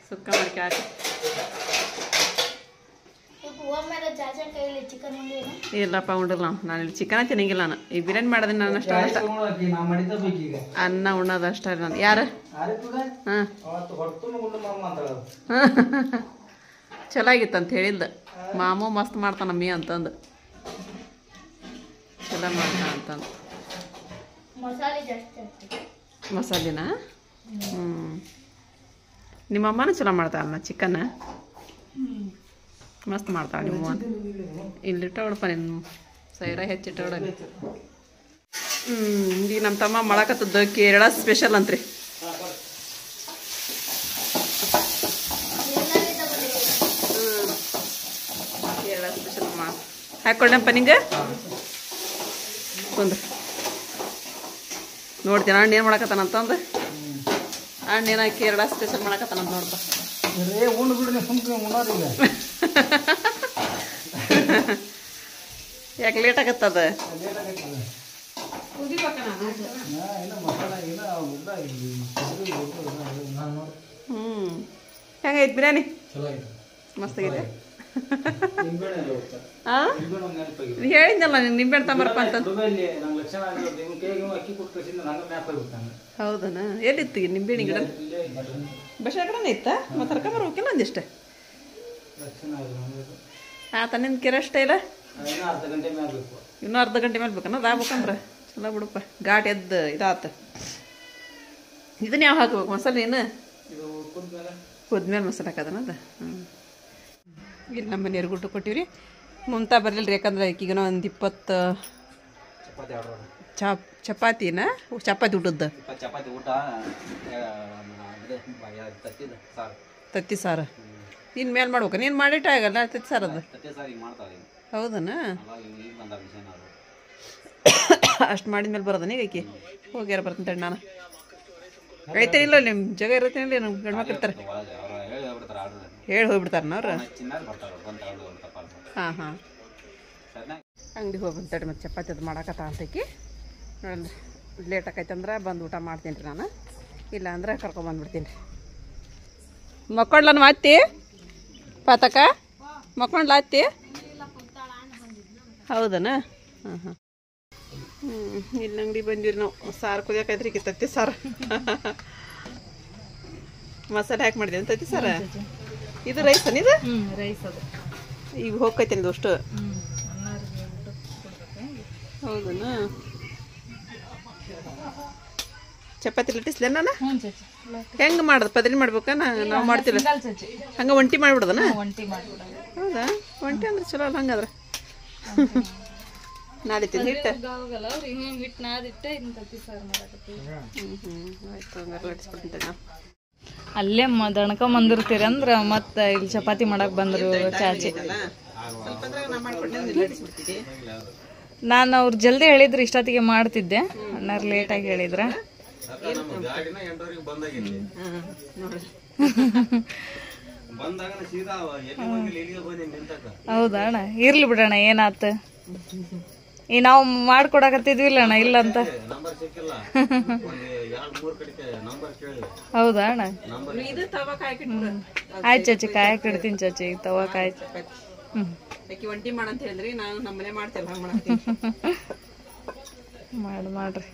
ಸುಕ್ಕ ಮಾಡ್ಕೊ ಹಾಕಿ ಇಲ್ಲಪ್ಪ ಉಂಡಿಲ್ಲ ನಾನು ಇಲ್ಲಿ ಚಿಕನ್ ತಿನ್ನಂಗಿಲ್ಲ ನಾನು ಈ ಬಿರಿಯಾನಿ ಮಾಡೋದನ್ನ ನಾನು ಅಷ್ಟ ಅನ್ನ ಉಣ್ಣೋದು ಅಷ್ಟ ನಾನು ಯಾರು ಹಾಂ ಚಲೋ ಆಗಿತ್ತಂತ ಹೇಳಿದ್ದ ಮಾಮೂ ಮಸ್ತ್ ಮಾಡ್ತಾನಮ್ಮಿ ಅಂತಂದು ಚಲೋ ಮಾಡ್ತಾನ ಅಂತಂದು ಮಸಾಲಿನ ನಿಮ್ಮಮ್ಮನೂ ಚಲೋ ಮಾಡ್ತಾಳಮ್ಮ ಚಿಕನ್ ಮಸ್ತ್ ಮಾಡ್ತಾಳೆ ನಿಮ್ಮ ಇಲ್ಲಿಟ್ಟ ಹೊಡಪ್ಪ ನಿನ್ನ ಸೈರ ಹೆಚ್ಚಿಟ್ಟ ಹೊಡ ಈಗ ನಮ್ಮ ತಮ್ಮ ಮಾಡಕತ್ತದ್ದು ಕೇರಳ ಸ್ಪೆಷಲ್ ಅಂತ್ರಿ ಕೇರಳ ಸ್ಪೆಷಲ್ ಹಾಕ್ಕೊಂಡಪ್ಪ ನಿಂಗೆ ಕುಂದ್ರ ನೋಡ್ತೀನಿ ಅಣ್ಣ ಏನು ಮಾಡಕತ್ತಾನಂತಂದು ಅಣ್ಣ ಏನ ಕೇರಳ ಸ್ಪೆಷಲ್ ಮಾಡಕತ್ತಾನಂತ ನೋಡ್ಪ ಯಾಕೆ ಲೇಟ್ ಆಗತ್ತದ ಹೆಂಗೈತಿ ಬಿರಿಯಾನಿ ಮಸ್ತ್ ಆಗೈತೆ ಹೇಳಿದ್ನಲ್ಲ ನೀನು ನಿಂಬೆಹಣ್ಣು ತಂಬರಪ್ಪ ಅಂತ ಹೌದನ ಎಲ್ಲಿತ್ತು ಈಗ ನಿಂಬೆಹಣ್ಣಿ ಗಿಡ ಬಸ್ ಕಡೆನೇ ಇತ್ತ ಮತ್ತೆ ಹರ್ಕೊಂಬರ್ಬೇಕಿಲ್ಲ ಒಂದಿಷ್ಟ ಆತ ನಿನ್ನ ಕಿರಷ್ಟ ಇಲ್ಲ ಇನ್ನೂ ಅರ್ಧ ಗಂಟೆ ಮೇಲೆ ಬೇಕನ್ನೋದು ಆಗ್ಬೇಕಂದ್ರೆ ಚಲೋ ಬಿಡಪ್ಪ ಘಾಟ್ ಎದ್ದು ಇದಾತ ಇದನ್ನ ಯಾವ ಹಾಕ್ಬೇಕು ಮಸಾಲೆ ನೀನು ಕುದ್ಮೇಲೆ ಮಸಾಲೆ ಹಾಕದನದ ಇಲ್ಲಿ ನಮ್ಮ ಮನೆಯವ್ರಿಗೆ ಊಟ ಕೊಟ್ಟಿವ್ರಿ ಮುಂತಾ ಬರಲಿಲ್ಲ ರೀ ಯಾಕಂದ್ರೆ ಈಗನ ಒಂದು 20 ಚಪಾತಿನ ಚಪಾತಿ ಊಟದ್ದು ತತ್ತಿ ಸಾರು ನೀನು ಮೇಲೆ ಮಾಡ್ಬೇಕು ನೀನು ಮಾಡಿಟ್ಟ ಆಗಲ್ಲ ತತ್ತಿ ಸಾರದು ಹೌದನ ಅಷ್ಟು ಮಾಡಿದ್ಮೇಲೆ ಬರೋದನ ಈಗ ಆಕಿ ಹೋಗ್ಯಾರ ಬರ್ತೀನಿ ನಾನು ಐತೆ ಇಲ್ಲ ನಿಮ್ಮ ಜಾಗ ಇರತ್ತೇನಿಲ್ಲ ನಮ್ಮ ಗಂಡ್ಮಕ್ಳು ಇರ್ತಾರೆ ಹೇಳಿ ಹೋಗ್ಬಿಡ್ತಾರನ ಅವ್ರು ಹಾಂ ಹಾಂ ಅಂಗಡಿ ಹೋಗ್ಬಂತೇಳಿ ಮತ್ತು ಚಪಾತಿ ಅದು ಮಾಡಕತ್ತ ಅಂತಕಿ ನೋಡಲ್ರಿ ಲೇಟ್ ಆಕೈತೆ ಅಂದ್ರೆ ಬಂದು ಊಟ ಮಾಡ್ತೀನಿ ರೀ ನಾನು ಇಲ್ಲ ಅಂದ್ರೆ ಕರ್ಕೊಂಬಂದ್ಬಿಡ್ತೀನಿ ರೀ ಮಕ್ಕೊಂಡ್ಲನ ಮಾತಿ ಪಾತಕ ಮಕ್ಕೊಂಡ್ಲ ಅತ್ತಿ ಹೌದನ ಹಾಂ ಹಾಂ ಇಲ್ಲಿ ಅಂಗಡಿ ಬಂದಿರಿ ನಾವು ಸಾರು ಕುದಿಯಾಕೈತ್ರಿ ತತ್ತಿ ಸಾರು ಮಸಾಲೆ ಹಾಕಿ ಮಾಡಿದೆ ತತ್ತಿ ಸಾರು ಇದು ರೈಸ್ ಇದು ರೈಸ್ ಅದು ಈಗ ಹೋಗ್ತೈತೆ ಇದು ಅಷ್ಟು ಅನ್ನಾರಿಗೆ ಊಟ ಕೊಡ್ಬೇಕು. ಹೌದನ ಚಪಾತಿ ಲಟ್ಟಿಸ್ಲೆ ನಾನು ಚಚಿ ಹೆಂಗೆ ಮಾಡೋದು ಪದರಿ ಮಾಡ್ಬೇಕಾ ನಾವು ಮಾಡ್ತಿಲ್ಲ ಚಚಿ ಹಂಗೆ ಒಂಟಿ ಮಾಡ್ಬಿಡೋದನ ಒಂಟಿ ಮಾಡ್ಬಿಡೋದು. ಹೌದಾ ಒಂಟಿ ಅಂದ್ರೆ ಚಲೋ ಅಲ್ಲ ಹಂಗಾದ್ರೆ ನಾಡಿತೀನಿ ಹಿಟ್ಟು ಆಗೋಗಲ್ಲ ಅವ್ರು ಹಿಂಗೆ ಹಿಟ್ಟು ನಾದಿಟ್ಟೆ ಇನ್ನು ತತ್ತಿ ಸಾರು ಮಾಡಕತ್ತೀವಿ. ಆಯ್ತು ಹಂಗಾರೆ ಲಟ್ಟಿಸ್ಬಿಡ್ತೀನಿ ನಾನು ಅಲ್ಲೇ ದಣಕ ಬಂದಿರ್ತೀರಿ ಅಂದ್ರೆ ಮತ್ತೆ ಇಲ್ಲಿ ಚಪಾತಿ ಮಾಡಕ್ ಬಂದ್ರು ಚಾಚಿ. ನಾನು ಅವ್ರು ಜಲ್ದಿ ಹೇಳಿದ್ರು ಇಷ್ಟೊತ್ತಿಗೆ ಮಾಡ್ತಿದ್ದೆ, ಅಣ್ಣಾರು ಲೇಟಾಗಿ ಹೇಳಿದ್ರ. ಹೌದಾ ಅಣ್ಣ, ಇರ್ಲಿ ಬಿಡೋಣ ಏನಾತ. ಈ ನಾವು ಮಾಡ್ಕೊಡಕತ್ತಿದ್ವಿಲ್ಲ ಅಣ್ಣ ಇಲ್ಲ ಅಂತ. ಹೌದಾ ಅಣ್ಣ, ಆಯ್ತು ಚಾಚಿ ಕಾಯಕ್ ಇಡ್ತೀನಿ ಚಾಚಿ ತವಾ ಕಾಯ್. ಒಂಟಿ ಮಾಡಂತ ಹೇಳಿದ್ರಿ, ನಾನು ನಮ್ಮನೆ ಮಾಡ್ತಿಲ್ಲ ಹಂಗೆ ಮಾಡ್ರಿ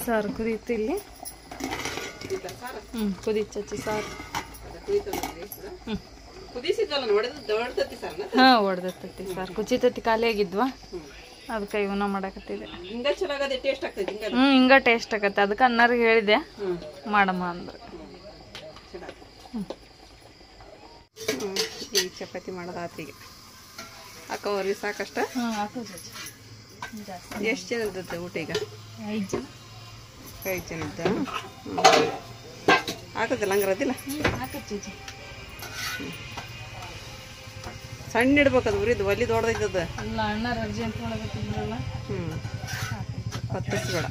ಸಾರು ಕುದೀತು ಇಲ್ಲಿ. ಕುದಿ ಚಚ್ಚಿ ಸಾರು. ಹಾ ಹೊಡೆದತ್ತೈತಿ ಸಾರು. ಕುಚಿತತ್ತಿ ಖಾಲಿ ಆಗಿದ್ವಾ, ಅದಕ್ಕೆ ಇವನ್ನ ಮಾಡಕತ್ತಿದೆ. ಹಿಂಗ ಟೇಸ್ಟ್ ಆಗತ್ತೆ. ಅದಕ್ಕೆ ಅನ್ನಾರಿಗೆ ಹೇಳಿದೆ ಮಾಡಮ್ಮ ಅಂದ್ರೆ. ಈಗ ಚಪಾತಿ ಮಾಡೋದಾತ್ರಿಗೆ ಅಕ್ಕವ್ರಿಗೆ ಸಾಕಷ್ಟ. ಎಷ್ಟು ಜನದ ಊಟ ಈಗ? 5 ಜನದ ಹಾಕದಿಲ್ಲ ಹಂಗಾರದಿಲ್ಲ. ಸಣ್ಣ ಇಡ್ಬೇಕದು ಉರಿದು ಒಲಿ ದೊಡ್ಡದೈತದ. ಇಲ್ಲ ಅಣ್ಣಾರು ಅರ್ಜೆಂಟ್ ಮಾಡಕತ್ತಿದ್ರಲ್ಲ. ಹೊತ್ತಿಸ್ಬೇಡ.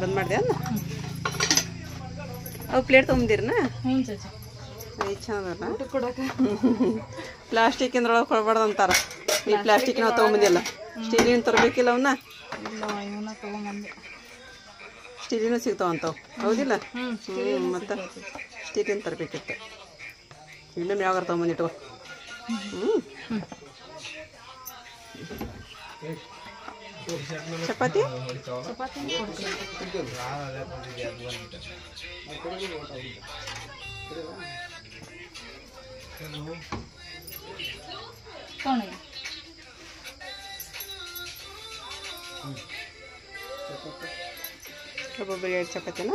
ಬಂದ್ ಮಾಡಿದೆ ಅಲ್ಲ ಅವು ಪ್ಲೇಟ್ ತೊಗೊಂಡಿರನ? ಚಂದಲ್ಲ ಪ್ಲಾಸ್ಟಿಕ್ ಇಂದ್ರೊಳಗೆ ಕೊಡ್ಬಾರ್ದು ಅಂತಾರ. ಈ ಪ್ಲಾಸ್ಟಿಕ್ ನಾವು ತೊಗೊಂಬಂದಿಲ್ಲ, ಸ್ಟೀಲಿನ ತರಬೇಕಿಲ್ಲ ಅವನ್ನ. ಸ್ಟೀಲಿನೂ ಸಿಗ್ತಾವಂತಾವ ಹೌದಿಲ್ಲ? ಮತ್ತು ಸ್ಟೀಲಿನ ತರಬೇಕಿತ್ತು. ಇನ್ನೊಮ್ಮೆ ಯಾವಾಗ ತೊಗೊಂಬಂದಿಟ್ಟು. ಚಪಾತಿ ಒಬ್ಬೊಬ್ಬರು 2 ಚಪಾತಿನ.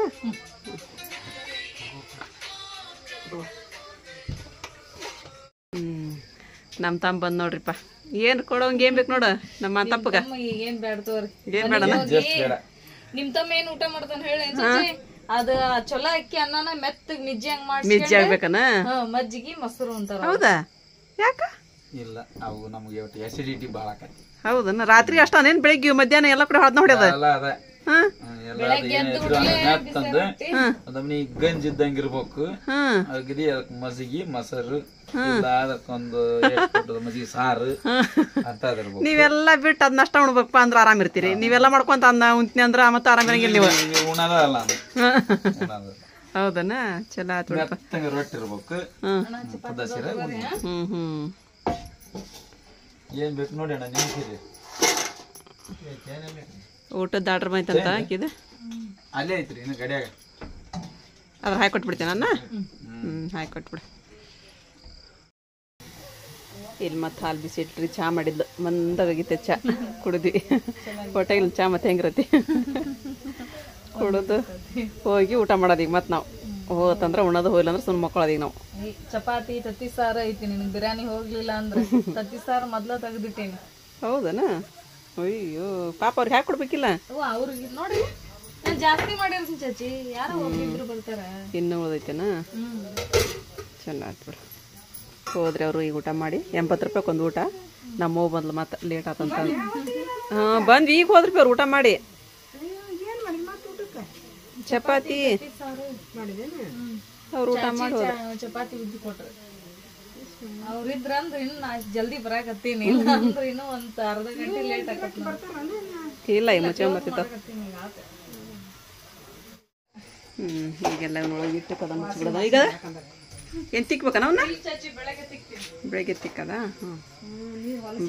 ನಮ್ಮ ತಮ್ಮ ಬಂದು ನೋಡ್ರಿಪ್ಪ. ಏನು ಕೊಡೋಂಗೆ ಏನು ಬೇಕು ನೋಡು ನಮ್ಮ ತಪ್ಪಗ. ಏನ್ ಬೇಡ ತೋರಿ, ಏನು ಬೇಡ ನಿಮ್ ತಮ್ಮ ಏನ್ ಊಟ ಮಾಡ್ತಾನ ಹೇಳಿ. ಅದ ಚೊಲೋ ಅಕ್ಕಿ ಅನ್ನನ ಮೆತ್ತಗ್ ನಿಜ್ಜಿ ಹಂಗ್ ಮಿಜ್ಜಿ ಆಗ್ಬೇಕನ? ಮಜ್ಜಿಗೆ ಮೊಸರು ಅಂತಾರ. ಹೌದಾ? ಯಾಕ ಇಲ್ಲ ಅವು ನಮಗೆ ಎಸಿಡಿಟಿ ಭಾಳ ಆಕತಿ. ಹೌದನ? ರಾತ್ರಿ ಅಷ್ಟೇನು ಬೆಳಿಗ್ಗೆ ಮಧ್ಯಾಹ್ನ ಎಲ್ಲ ಕಡೆ ಹೊಡೆದ ಹೊಡ್ಯದ? ಅದನ್ನ ಗಂಜಿ ಇದ್ದಂಗ ಇರ್ಬೇಕು. ಅಗದಿ ಅದಕ್ಕೆ ಮಜ್ಜಿಗೆ ಮೊಸರು ಅದಕ್ಕೊಂದು ಮಜ್ಜಿಗೆ ಸಾರು ಅಂತ ಇರ್ಬೇಕು. ನೀವೆಲ್ಲ ಬಿಟ್ಟು ಅದನ್ನ ಅಷ್ಟ ಉಣ್ಬೇಕಪ್ಪ ಅಂದ್ರ ಆರಾಮ್ ಇರ್ತೀರಿ. ನೀವೆಲ್ಲ ಮಾಡ್ಕೊಂತ ಅನ್ನ ಉಂತ್ನಿ ಅಂದ್ರ ಮತ್ತೆ ಆರಾಮ್ ಇರಂಗಿಲ್ಲ ನೀವು. ಉಣದ ಅಲ್ಲ ಹೌದನ? ಚಲೋ ಆಯ್ತು. ರೊಟ್ಟಿ ಇರ್ಬೇಕು. ಏನ್ ಬೇಕು ನೋಡಿ ಅಣ್ಣ ನಿಮ್ಗೆ ಊಟದ ಆರ್ಡರ್ ಬಂತಂತ ಹಾಕಿದೆ. ಅಲ್ಲೇ ಐತ್ರಿ ಇನ್ನು ಗಡಿಯಾಗ. ಅದ್ರ ಹಾಕೊಟ್ಬಿಡ್ತೀನಿ ಅನ್ನ. ಹಾಕೊಟ್ಬಿಡು. ಇಲ್ಲಿ ಮತ್ತೆ ಹಾಲು ಬಿಸಿ ಇಟ್ರಿ ಚಹಾ ಮಾಡಿದ್ಲು. ಮಂದಾಗೈತೆ ಚಹಾ ಕುಡಿದ್ವಿ. ಹೊಟ್ಟೆಗಿಲ್ ಚಹಾ ಮತ್ತೆ ಹೆಂಗಿರತಿ ಕುಡಿದು ಹೋಗಿ ಊಟ ಮಾಡೋದು. ಈಗ ಮತ್ತೆ ನಾವು ಹೋತಂದ್ರೆ ಉಣ್ಣೋದು, ಹೋಗಿಲ್ಲ ಅಂದ್ರೆ ಸುಮ್ಮನೆ ಮಕ್ಕಳೋದು. ಈಗ ನಾವು ಚಪಾತಿ ತತ್ತಿ ಸಾರು ಐತಿ. ನಿನಗೆ ಬಿರಿಯಾನಿ ಹೋಗ್ಲಿಲ್ಲ ಅಂದ್ರೆ ತತ್ತಿ ಸಾರು ಮೊದ್ಲ ತೆಗೆದಿಟ್ಟೇನಿ. ಹೌದನ? ಅಯ್ಯೋ ಪಾಪ ಅವ್ರಿಗೆ ಹಾಕಿ ಕೊಡ್ಬೇಕಿಲ್ಲ? ಅವ್ರಿಗೆ ನೋಡಿ ನಾನು ಜಾಸ್ತಿ ಮಾಡಿರ್ತೀನಿ ಚಾಚಿ. ಯಾರೋ ಒಬ್ಬಿಬ್ರು ಬರ್ತಾರ. ಇನ್ನೂ ಉಳ್ದೈತೇನ? ಚೆನ್ನಾಗಿ ಬಿಡು. ಹೋದ್ರೆ ಅವರು ಈಗ ಊಟ ಮಾಡಿ 80 ರೂಪಾಯಿಗೆ ಒಂದು ಊಟ. ನಮ್ಮ ಬಂದ್ಲು ಮತ್ತೆ ಲೇಟ್ ಆತಂತ. ಬಂದ್ವಿ ಈಗ ಹೋದ್ರಿ ಅವ್ರು ಊಟ ಮಾಡಿ. ಚಪಾತಿ ಅವ್ರು ಊಟ ಮಾಡಿ ಚಪಾತಿ ಉದ್ದಿ ಕೊಟ್ರು. ಅವ್ರಿದ್ರ ಅಂದ್ರೆ ಇನ್ನು ಜಲ್ದಿ ಬರಾಕತ್ತೀನಿ. ಅಂದ್ರೆ ಇನ್ನೂ ಒಂದ್ ಅರ್ಧ ಗಂಟೆ ಲೇಟ್ ಆಗತ್ತೆ. ಇಲ್ಲ ಈ ಮುಚ್ಚ ಬರ್ತಿತ್ತು. ಈಗೆಲ್ಲ ಒಳಗೆ ಇಟ್ಟು ಕದ ಮುಚ್ಚಿಬಿಡೋದ. ಈಗ ಏನು ತಿಕ್ಬೇಕನ ಅವನ್ನ? ಬೆಳಗ್ಗೆ ತಿಕ್ಕದ?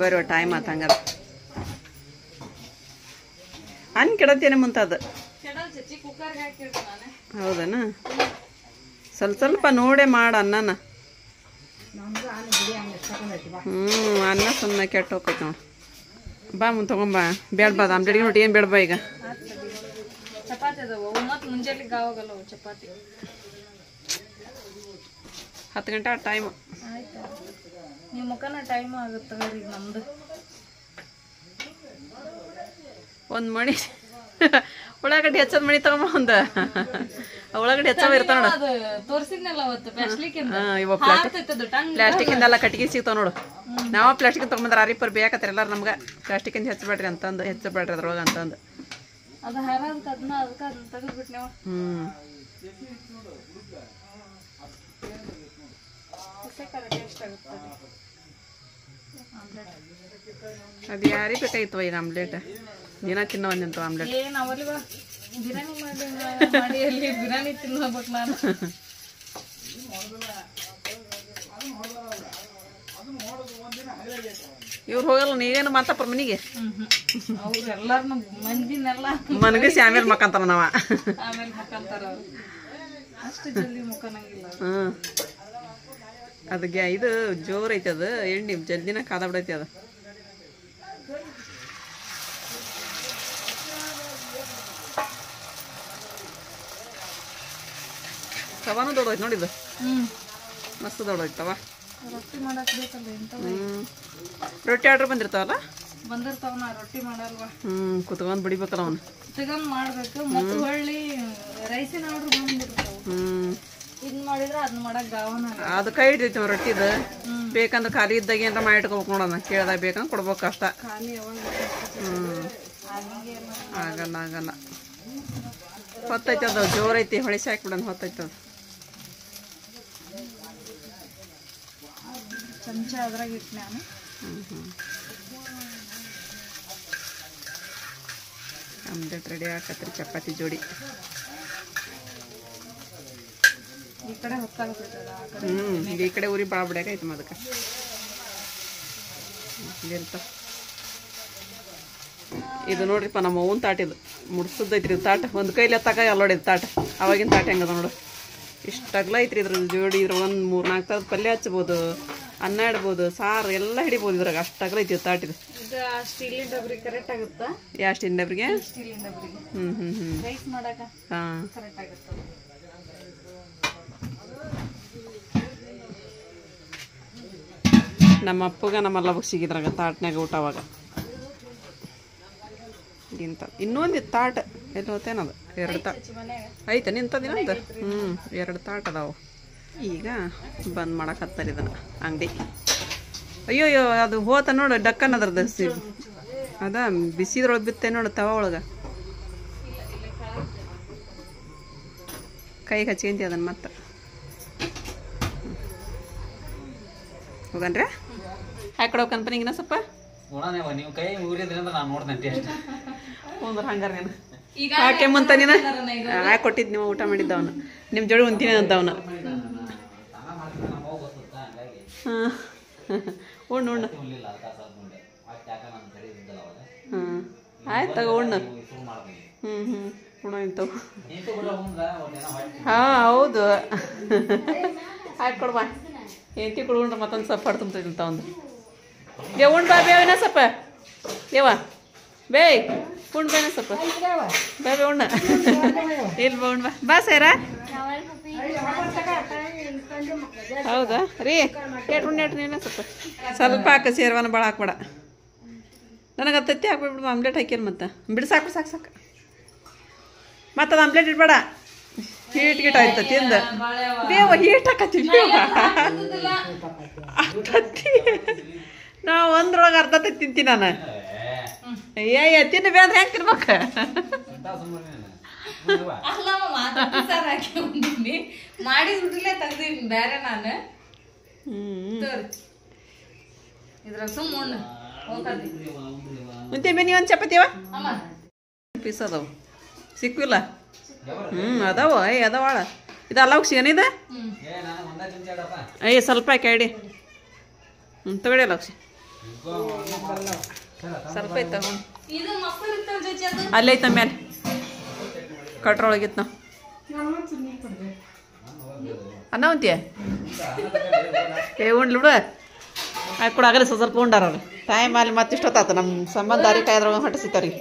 ಬರೋ ಟೈಮ್ ಆತ ಹಂಗಾರ. ಅನ್ ಕೆಡತ್ತೇನೆ ಮುಂತಾದ. ಕುಕ್ಕರ್ಗೆ ಹಾಕಿಡ್ತೀನಿ ನಾನೇ. ಹೌದನ ಸ್ವಲ್ಪ ಸ್ವಲ್ಪ ನೋಡೇ ಮಾಡು ಅನ್ನನ. ಅನ್ನ ಸುಮ್ಮನೆ ಕೆಟ್ಟು ಹೋಗ್ತೈತೆ ನೋಡು. ಬಾ ಮುಂದೆ ತೊಗೊಂಬ. ಬೇಡಬಾದ ಆಮ್ಲೆಟ್ಗೆ ನೋಡಿ ಏನು ಬೇಡಬಾ ಈಗ. ಚಪಾತಿ ಅದಾವ ಮತ್ತು ಮುಂಜಾನೆಗೆ ಆವಾಗಲ್ಲ ಚಪಾತಿ. 10 ಗಂಟೆ ಟೈಮು. ಆಯ್ತಾ ನಿಮ್ಮ ಮುಖನ ಟೈಮ್ ಆಗುತ್ತೆ ಈಗ ನಮ್ದು. ಒಂದು ಮಣಿ ಉಳ್ಳಾಗಡ್ಡಿ ಹೆಚ್ಚದ ಮಣಿ ತಗೊಂಬ. ಒಂದು ಉಳ್ಳಾಗಡ್ಡಿ ಹೆಚ್ಚವ ಇರ್ತಾವ ನೋಡು. ಅದು ತೋರಿಸಿದ್ನಲ್ಲ ಅವತ್ತು ಪ್ಲಾಸ್ಟಿಕ್ಕಿಂದ. ಇವ ಹಾರ್ತೈತದು ಟಂಗ್. ಪ್ಲಾಸ್ಟಿಕ್ಕಿಂದೆಲ್ಲ ಕಟ್ಟಿಗೆ ಸಿಗ್ತಾವ ನೋಡು. ನಾವು ಪ್ಲಾಸ್ಟಿಕ್ ತೊಗೊಂಬಂದ್ರೆ ಅರಿಪರ್ ಬೇಕತ್ತಾರೆ ಎಲ್ಲಾರು ನಮ್ಗೆ. ಪ್ಲಾಸ್ಟಿಕ್ಕಿಂದ ಹೆಚ್ಚಬೇಡ್ರಿ ಅಂತಂದು, ಹೆಚ್ಚಬೇಡ್ರಿ ಅದ್ರೊಳಗೆ ಅಂತಂದು. ಅದು ಹಾರೋದಕ್ಕೆ ಅದನ್ನ ತೆಗೆದ್ಬಿಟ್ಟು ನಾವು ಟೇಸ್ಟ್ ಆಗುತ್ತೆ ಅದು ಯಾರಿಗೆ ಬೇಕಾಗಿತ್ತು ಈಗ ಆಮ್ಲೆಟ್? ದಿನ ತಿನ್ನೋವಂತ ಆಮ್ಲೆಟ್. ಏನು ಅವಲ್ಲಿವ ಬಿರಿಯಾನಿ ಮಾಡಿ ಅಲ್ಲಿ ಬಿರಿಯಾನಿ ತಿನ್ನೋಬೇಕು ನಾನು. ಇವ್ರು ಹೋಗಲ್ಲ, ನೀವೇನು ಮಾತಪ್ಪ ಮನಿಗೆ? ಅವ್ರು ಎಲ್ಲಾರು ಮಂದಿನೆಲ್ಲ ಮನಗಿಸಿ ಆಮೇಲೆ ಮಕ್ಕಂತಾರ ನಾವ. ಆಮೇಲೆ ಮಕ್ಕಂತಾರ ಅವ್ರು. ಅಷ್ಟು ಜಲ್ದಿ ಮುಖನಂಗಿಲ್ಲ. ಅದಕ್ಕೆ ಇದು ಜೋರ್ ಐತಿ. ಅದು ಎಣ್ಣೆ ಜಲ್ದಿನ ಕಾದಾಬಿಡೈತಿ ಅದು. ತವಾನು ದೊಡ್ಡೋಯ್ತು ನೋಡಿದ್ದು. ಮಸ್ತ್ ದೊಡ್ಡೋಯ್ತವ. ರೊಟ್ಟಿ ಮಾಡಕ್ ಬೇಕಲ್ಲ ಎಂತ. ರೊಟ್ಟಿ ಆರ್ಡ್ರ್ ಬಂದಿರ್ತಾವಲ್ಲ? ಬಂದಿರ್ತಾವ. ನಾ ರೊಟ್ಟಿ ಮಾಡಲ್ವಾ. ಕುತ್ಕೊಂಡ್ ಬಿಡಿಬೇಕಲ್ಲ ಅವನು. ತಗೊಂಡ್ ಮಾಡ್ಬೇಕು. ಮತ್ತು ಹೊಳ್ಳಿ ರೈಸಿನ ಆರ್ಡ್ರ್ ಬಂದ್ಬಿಡ್ತಾವ. ಇದನ್ನ ಮಾಡಿದ್ರೆ ಅದನ್ನ ಮಾಡಕ್ ಗಾವನ ಅದು ಕೈ ಹಿಡಿತೈತಿ ರೊಟ್ಟಿದ. ಬೇಕಂದ್ರೆ ಖಾಲಿ ಇದ್ದಾಗ ಏನಾರ ಮಾಡಿ ಇಟ್ಕೋಬೇಕು ನೋಡೋಣ. ಕೇಳ್ದಾಗ ಬೇಕಂದ್ರೆ ಕೊಡ್ಬೇಕು ಅಷ್ಟ. ಖಾಲಿ ಯಾವಾಗ ಆಗಲ್ಲ ಆಗಲ್ಲ. ಹೊತ್ತೈತಿ ಅದು ಜೋರೈತಿ. ಹೊಳಿಸಿ ಹಾಕ್ಬಿಡೋಣ. ಹೊತ್ತೈತಿ ಅದು. ಚಮಚ ಅದ್ರಾಗ ಇಟ್ಟು ನಾನು. Omelette ready ಹಾಕತ್ರಿ. ಚಪಾತಿ ಜೋಡಿ. ಈ ಕಡೆ ಹೊತ್ತಾಗತ್ತೈತದ. ಈ ಕಡೆ ಊರಿ ಭಾಳ ಬಿಡಾಕೈತಿ ಅದಕ್ಕೆ. ಇಲ್ಲಿರ್ತ ಇದು ನೋಡ್ರಿಪ್ಪ ನಮ್ಮ ಅವ್ವನ ತಾಟಿದು ಮುಡ್ಸದೈತ್ರಿ. ಇದು ತಾಟ ಒಂದು ಕೈಲಿ ಎತ್ತಾಕ ಅಲ್ಲೋಡಿದ್ ತಾಟ. ಅವಾಗಿನ ತಾಟ ಹೆಂಗದ ನೋಡು. ಇಷ್ಟು ಅಗಲ ಐತ್ರಿ ಇದ್ರ ಜೋಡಿ. ಇದ್ರ ಒಂದು 3-4 ಥರದ ಪಲ್ಯ ಹಚ್ಬೋದು, ಅನ್ನ ಇಡ್ಬೋದು, ಸಾರು ಎಲ್ಲ ಹಿಡಿಬೋದು ಇದ್ರಾಗ. ಅಷ್ಟು ಅಗಲ ಐತಿ ತಾಟಿದು. ಸ್ಟೀಲಿನ ಡಬ್ರಿ ಕರೆಕ್ಟ್ ಆಗುತ್ತಾ? ಯಾವ ಸ್ಟೀಲಿನ ಡಬ್ರಿಗೆ? ಸ್ಟೀಲಿನ ಡಬ್ರಿಗೆ ಹ್ಮ್ ರೈಸ್ ಮಾಡಕ ಹಾಂ ಕರೆಕ್ಟ್ ಆಗುತ್ತೆ. ನಮ್ಮ ಅಪ್ಪಗ ನಮ್ಮಲ್ಲ ಸಿಗಿದ್ರಾಗ ತಾಟ್ನಾಗ ಊಟ ಅವಾಗ. ಇಂಥ ಇನ್ನೊಂದಿತ್ತು ತಾಟ. ಎಲ್ಲಿ ಹೋತೇನದು? 2 ತಾಟ ಐತೆ ನಿಂತದಿನಂತ. 2 ತಾಟ ಅದಾವು. ಈಗ ಬಂದ್ ಮಾಡಕತ್ತಾರ ಇದನ್ನ ಅಂಗಡಿ. ಅಯ್ಯೋ ಅದು ಹೋತ ನೋಡು. ಡಕ್ಕನ್ ಅದ್ರದ್ದು ಅದ ಬಿಸಿದ್ರೊಳಗೆ ಬಿತ್ತೆ ನೋಡು. ತವ ಒಳಗೆ ಕೈಗೆ ಹಚ್ಕೊಂತಿ ಅದನ್ನು. ಮತ್ತೆ ಹೋಗನ್ರಿ ಹಾಕೊಡೋ ಕಂಪನಿಗಿನ ಸ್ವಲ್ಪ ನೀವು ಕೈ ಊರಿದ್ರಿಂದ ನಾನು ನೋಡ್ತೇನೆ ಟೇಸ್ಟ್. ಒಂದ್ರ ಹಂಗಾರ ನೀನು ಹಾಕೆ ಮುಂತ ನೀನು ಹಾಕಿ ಕೊಟ್ಟಿದ್ದು. ನೀವು ಊಟ ಮಾಡಿದ್ದವನು ನಿಮ್ಮ ಜೋಡಿ ಉಂತೀನಿ ಅಂತವನು. ಹಾಂ ಉಣ್ಣು ಉಣ್ಣು. ಹಾಂ ಆಯ್ತು ತಗೋ ಉಣ್ಣು. ಉಣ್ಣು ಇಂಥವು. ಹಾಂ ಹೌದು. ಹಾಕಿ ಕೊಡ್ಬಾ. ಎಂತಿ ಕೊಡ್ಕೊಂಡ್ರೆ ಮತ್ತೊಂದು ಸ್ವಲ್ಪ ಹೊಡೆ ತುಂಬ್ತೈತಿ ಒಂದು. ಉಣ್ ಬಾ ಬೇವಿನ ಸ್ವಲ್ಪ. ದೇವ ಬೇಯ್ ಉಣ್ ಬೇನ ಸ್ವಲ್ಪ. ಬೇ ಉಣ್ಣ. ಇಲ್ಲಿ ಬಾ ಉಣ್ ಬಾ ಸೇರ. ಹೌದಾ ರೀ? ಏಟು ನೀನು ಸ್ವಲ್ಪ ಹಾಕ. ಸೇರ್ವನ ಭಾಳ ಹಾಕ್ಬೇಡ. ನನಗೆ ಅದು ತತ್ತಿ ಹಾಕ್ಬಿಡ್ಬಿಡು. ಆಮ್ಲೆಟ್ ಹಾಕ್ಯಾನ ಮತ್ತೆ ಬಿಡು. ಸಾಕು ಸಾಕು ಸಾಕು. ಮತ್ತು ಅದು ಆಮ್ಲೆಟ್ ಇಡ್ಬೇಡ. ಹೀಟ್ ಆಯ್ತು ತಿಂದ. ದೇವ ಹೀಟ್ ಹಾಕತ್ತೀವಿ. ತತ್ತಿ ನಾವು ಒಂದ್ರೊಳಗೆ ಅರ್ಧ ತತ್ತಿ ತಿಂತೀನಿ ನಾನು. ತಿನ್ನು ಬೇ ಅಂದ್ರೆ ಹೆಂಗೆ ತಿನ್ಬೇಕು? ಮಾಡಿದ್ಬಿಟ್ಲೆ ತೆಗ್ದಿನಿ ಬೇರೆ ನಾನು. ಇದ್ರ ಸುಮ್ಮನೆ ಮುಂಚೆ ಬೇ ನೀವೊಂದು ಚಪಾತಿವ ಪೀಸ್ ಅದಾವ ಸಿಕ್ಕಿಲ್ಲ. ಅದಾವ ಅದಾವಾಳ. ಇದು ಅಲ್ಲ ಸಿಗನಿದೆ. ಅಯ್ಯ ಸ್ವಲ್ಪ ಹಾಕಿ. ತಗೊಳ್ಳಿ ಲಕ್ಷಿ. ಸ್ವಲ್ಪ ಐತ. ಅಲ್ಲೇ ಐತ ಮೇಲೆ ಕಟ್ರೊಳಗಿತ್ತು ಅನ್ನ ಉಂತೀಯ ಉಂಡ್ಲಿ ಬಿಡು ಆಯ್ತು ಕೂಡ ಆಗಲಿ ಸ್ವಲ್ಪ ಉಂಡಾರ ಅವ್ರು ಟೈಮ್ ಅಲ್ಲಿ ಮತ್ತೆ ಇಷ್ಟೊತ್ತಾತು ನಮ್ಮ ಸಂಬಂಧ ದಾರಿ ಕಾಯ್ದ್ರೊಳಗೆ ಹೊಟ್ಟಿಸಿತಾರಿ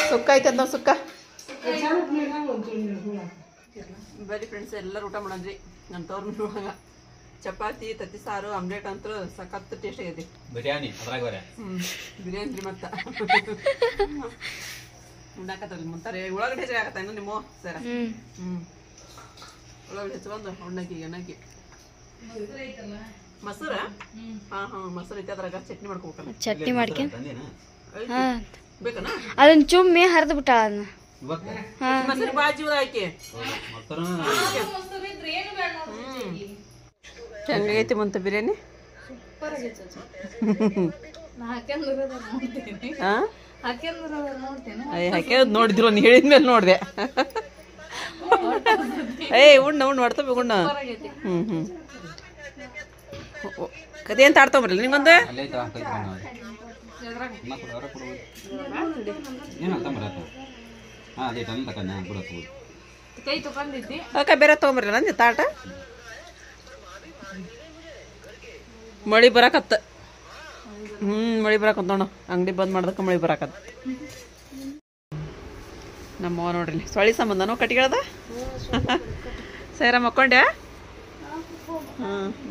ಸುಕ್ಕ ಐತದ ನಾವು ಸುಕ್ಕ ಬರೀ ಫ್ರೆಂಡ್ಸ್ ಎಲ್ಲರೂ ಊಟ ಮಾಡಿದ್ರಿ ನನ್ನ ತವ್ರ ಚಪಾತಿ ತತ್ತಿ ಸಾರು ಆಮ್ಲೆಟ್ ಅಂತೂ ಸಖತ್ ಟೇಸ್ಟ್ ಆಗೈತಿ ಬಿರಿಯಾನಿ ಅದ್ರಾಗ ಬೇರೆ ಬಿರಿಯಾನಿ ರೀ ಮತ್ತೆ ಉಣ್ಣಾಕತ್ತಲ್ಲ ಮುಂತಾರೆ ಉಳ್ಳಾಗಡ್ಡೆ ಹೆಚ್ಚಾಗತ್ತ ಇನ್ನು ನಿಮ್ಮ ಸರ ಉಳ್ಳಾಗಡ್ಡೆ ಹೆಚ್ಚು ಉಣ್ಣಾಕಿ ಎಣ್ಣಾಕಿ ಮೊಸರ ಹಾಂ ಮೊಸರು ಐತಿ ಅದ್ರಾಗ ಚಟ್ನಿ ಮಾಡ್ಕೋಬೇಕಲ್ಲ ಚಟ್ನಿ ಮಾಡ್ಕೊಂಡು ಬೇಕನ ಅದನ್ನ ಚುಮ್ಮಿ ಹರಿದು ಬಿಟ್ಟ ಅದನ್ನ ಮೊಸರು ಭಾಳ ಜೀವದ ಆಕಿ ಹೆಂಗೈತಿ ಮುಂತ ಬಿರಿಯಾನಿ ಹಾಕ್ಯ ನೋಡಿದ್ರು ನೀ ಹೇಳಿದ್ಮೇಲೆ ನೋಡಿದೆ ಉಣ್ಣ ಮಾಡ್ತಬೇಕು ಉಣ್ಣ ಕದೇನು ತಾಡ್ತೊಂಬರಲ್ಲ ನಿಂಗೊಂದು ಅಕ್ಕ ಬೇರೆ ತೊಗೊಂಬರಲ್ಲ ನಂದು ತಾಟ ಮಳಿ ಬರಾಕತ್ತ ಮಳಿ ಬರಾಕತ್ತ ನೋಡ ಅಂಗಡಿ ಬಂದ್ ಮಾಡ್ದಕ್ಕ ಮಳಿ ಬರಾಕತ್ತ ನಮ್ಮವ್ವ ನೋಡ್ರಿ ಸೊಳಿ ಸಂಬಂಧನೋ ಕಟ್ಟಿಗಳದ ಸೇರ ಮಕ್ಕೊಂಡ್ಯಾ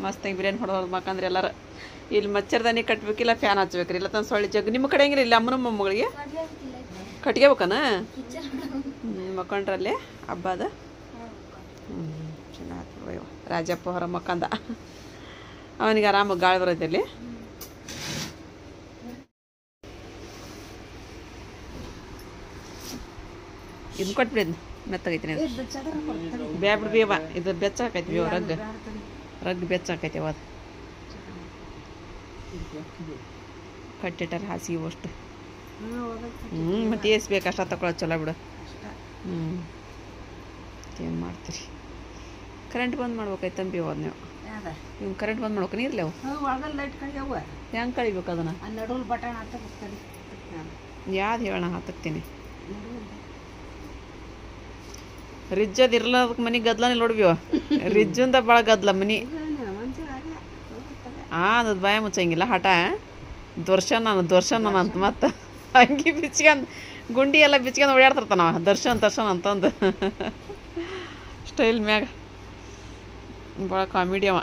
ಮಸ್ತಾಗಿ ಬಿರಿಯಾನಿ ಹೊಡೆದು ಮಕ್ಕಂದ್ರೆ ಎಲ್ಲಾರ ಇಲ್ಲಿ ಮಚ್ಚರ್ದಾನಿ ಕಟ್ಬೇಕಿಲ್ಲ ಫ್ಯಾನ್ ಹಚ್ಬೇಕ್ರಿ ಇಲ್ಲ ತಂದು ಸೊಳ್ಳಿ ಜಗ್ ನಿಮ್ಮ ಕಡೆ ಹೆಂಗಿಲ್ಲ ಇಲ್ಲಿ ಅಮ್ಮನ ಮೊಮ್ಮಗಳಿಗೆ ಕಟ್ಗೆ ಬೇಕನ ಮಕ್ಕೊಂಡ್ರಲ್ಲಿ ಹಬ್ಬ ಅದ ಚೆನ್ನಾಗಿ ರಾಜಪ್ಪ ಹೊರ ಮಕ್ಕಂದ ಅವನಿಗೆ ಆರಾಮಾಗಿ ಗಾಳಿ ಬರೋದು ಇಲ್ಲಿ ಇದನ್ನ ಕೊಟ್ಬಿಡಿ ಮೆತ್ತಗೈತಿ ಬ್ಯಾಬಿಡ್ ಬೇವ ಇದು ಬೆಚ್ಚ ಹಾಕೈತಿ ಬೇವ ರಗ್ ಬೆಚ್ಚ ಹಾಕೈತಿ ಅದು ಕಟ್ಟಿಟ್ಟಾರ ಹಾಸಿಗೆ ಅಷ್ಟು ಮತ್ತೆ ಏಸ್ ಬೇಕು ಅಷ್ಟ ತಗೊಳ್ಳೋದು ಚಲೋ ಬಿಡು ಏನು ಮಾಡ್ತೀರಿ ಕರೆಂಟ್ ಬಂದ್ ಮಾಡ್ಬೇಕಾಯ್ತು ತಂಬಿ ಹೋದ್ ನೀವು ಇವ್ ಕರೆಂಟ್ ಬಂದ್ ಮಾಡ್ಬೇಕು ನೀರ್ಲಿ ಅವು ಹೆಂಗೆ ಕಳಿಬೇಕು ಅದನ್ನ ಯಾವ್ದು ಹೇಳೋಣ ಹಾಕ್ತೀನಿ ರಿಜ್ಜದ್ ಇರ್ಲಾರ್ದಕ್ಕೆ ಮನೆ ಗದ್ಲನೇ ನೋಡ್ಬಿವ ರಿಜ್ಜಂದ ಭಾಳ ಗದ್ಲ ಮನೆ ಅದು ಭಯ ಮುಚ್ಚಂಗಿಲ್ಲ ಹಠ ದರ್ಶನ ಅಂತ ಮತ್ತೆ ಅಂಗಿ ಬಿಚ್ಕೊಂಡು ಗುಂಡಿ ಎಲ್ಲ ಬಿಚ್ಕೊಂಡು ಓಡಾಡ್ತಿರ್ತಾನ ದರ್ಶನ್ ಅಂತಂದು ಸ್ಟೈಲ್ ಮ್ಯಾಗ ಭಾಳ ಕಾಮಿಡಿ ಅವ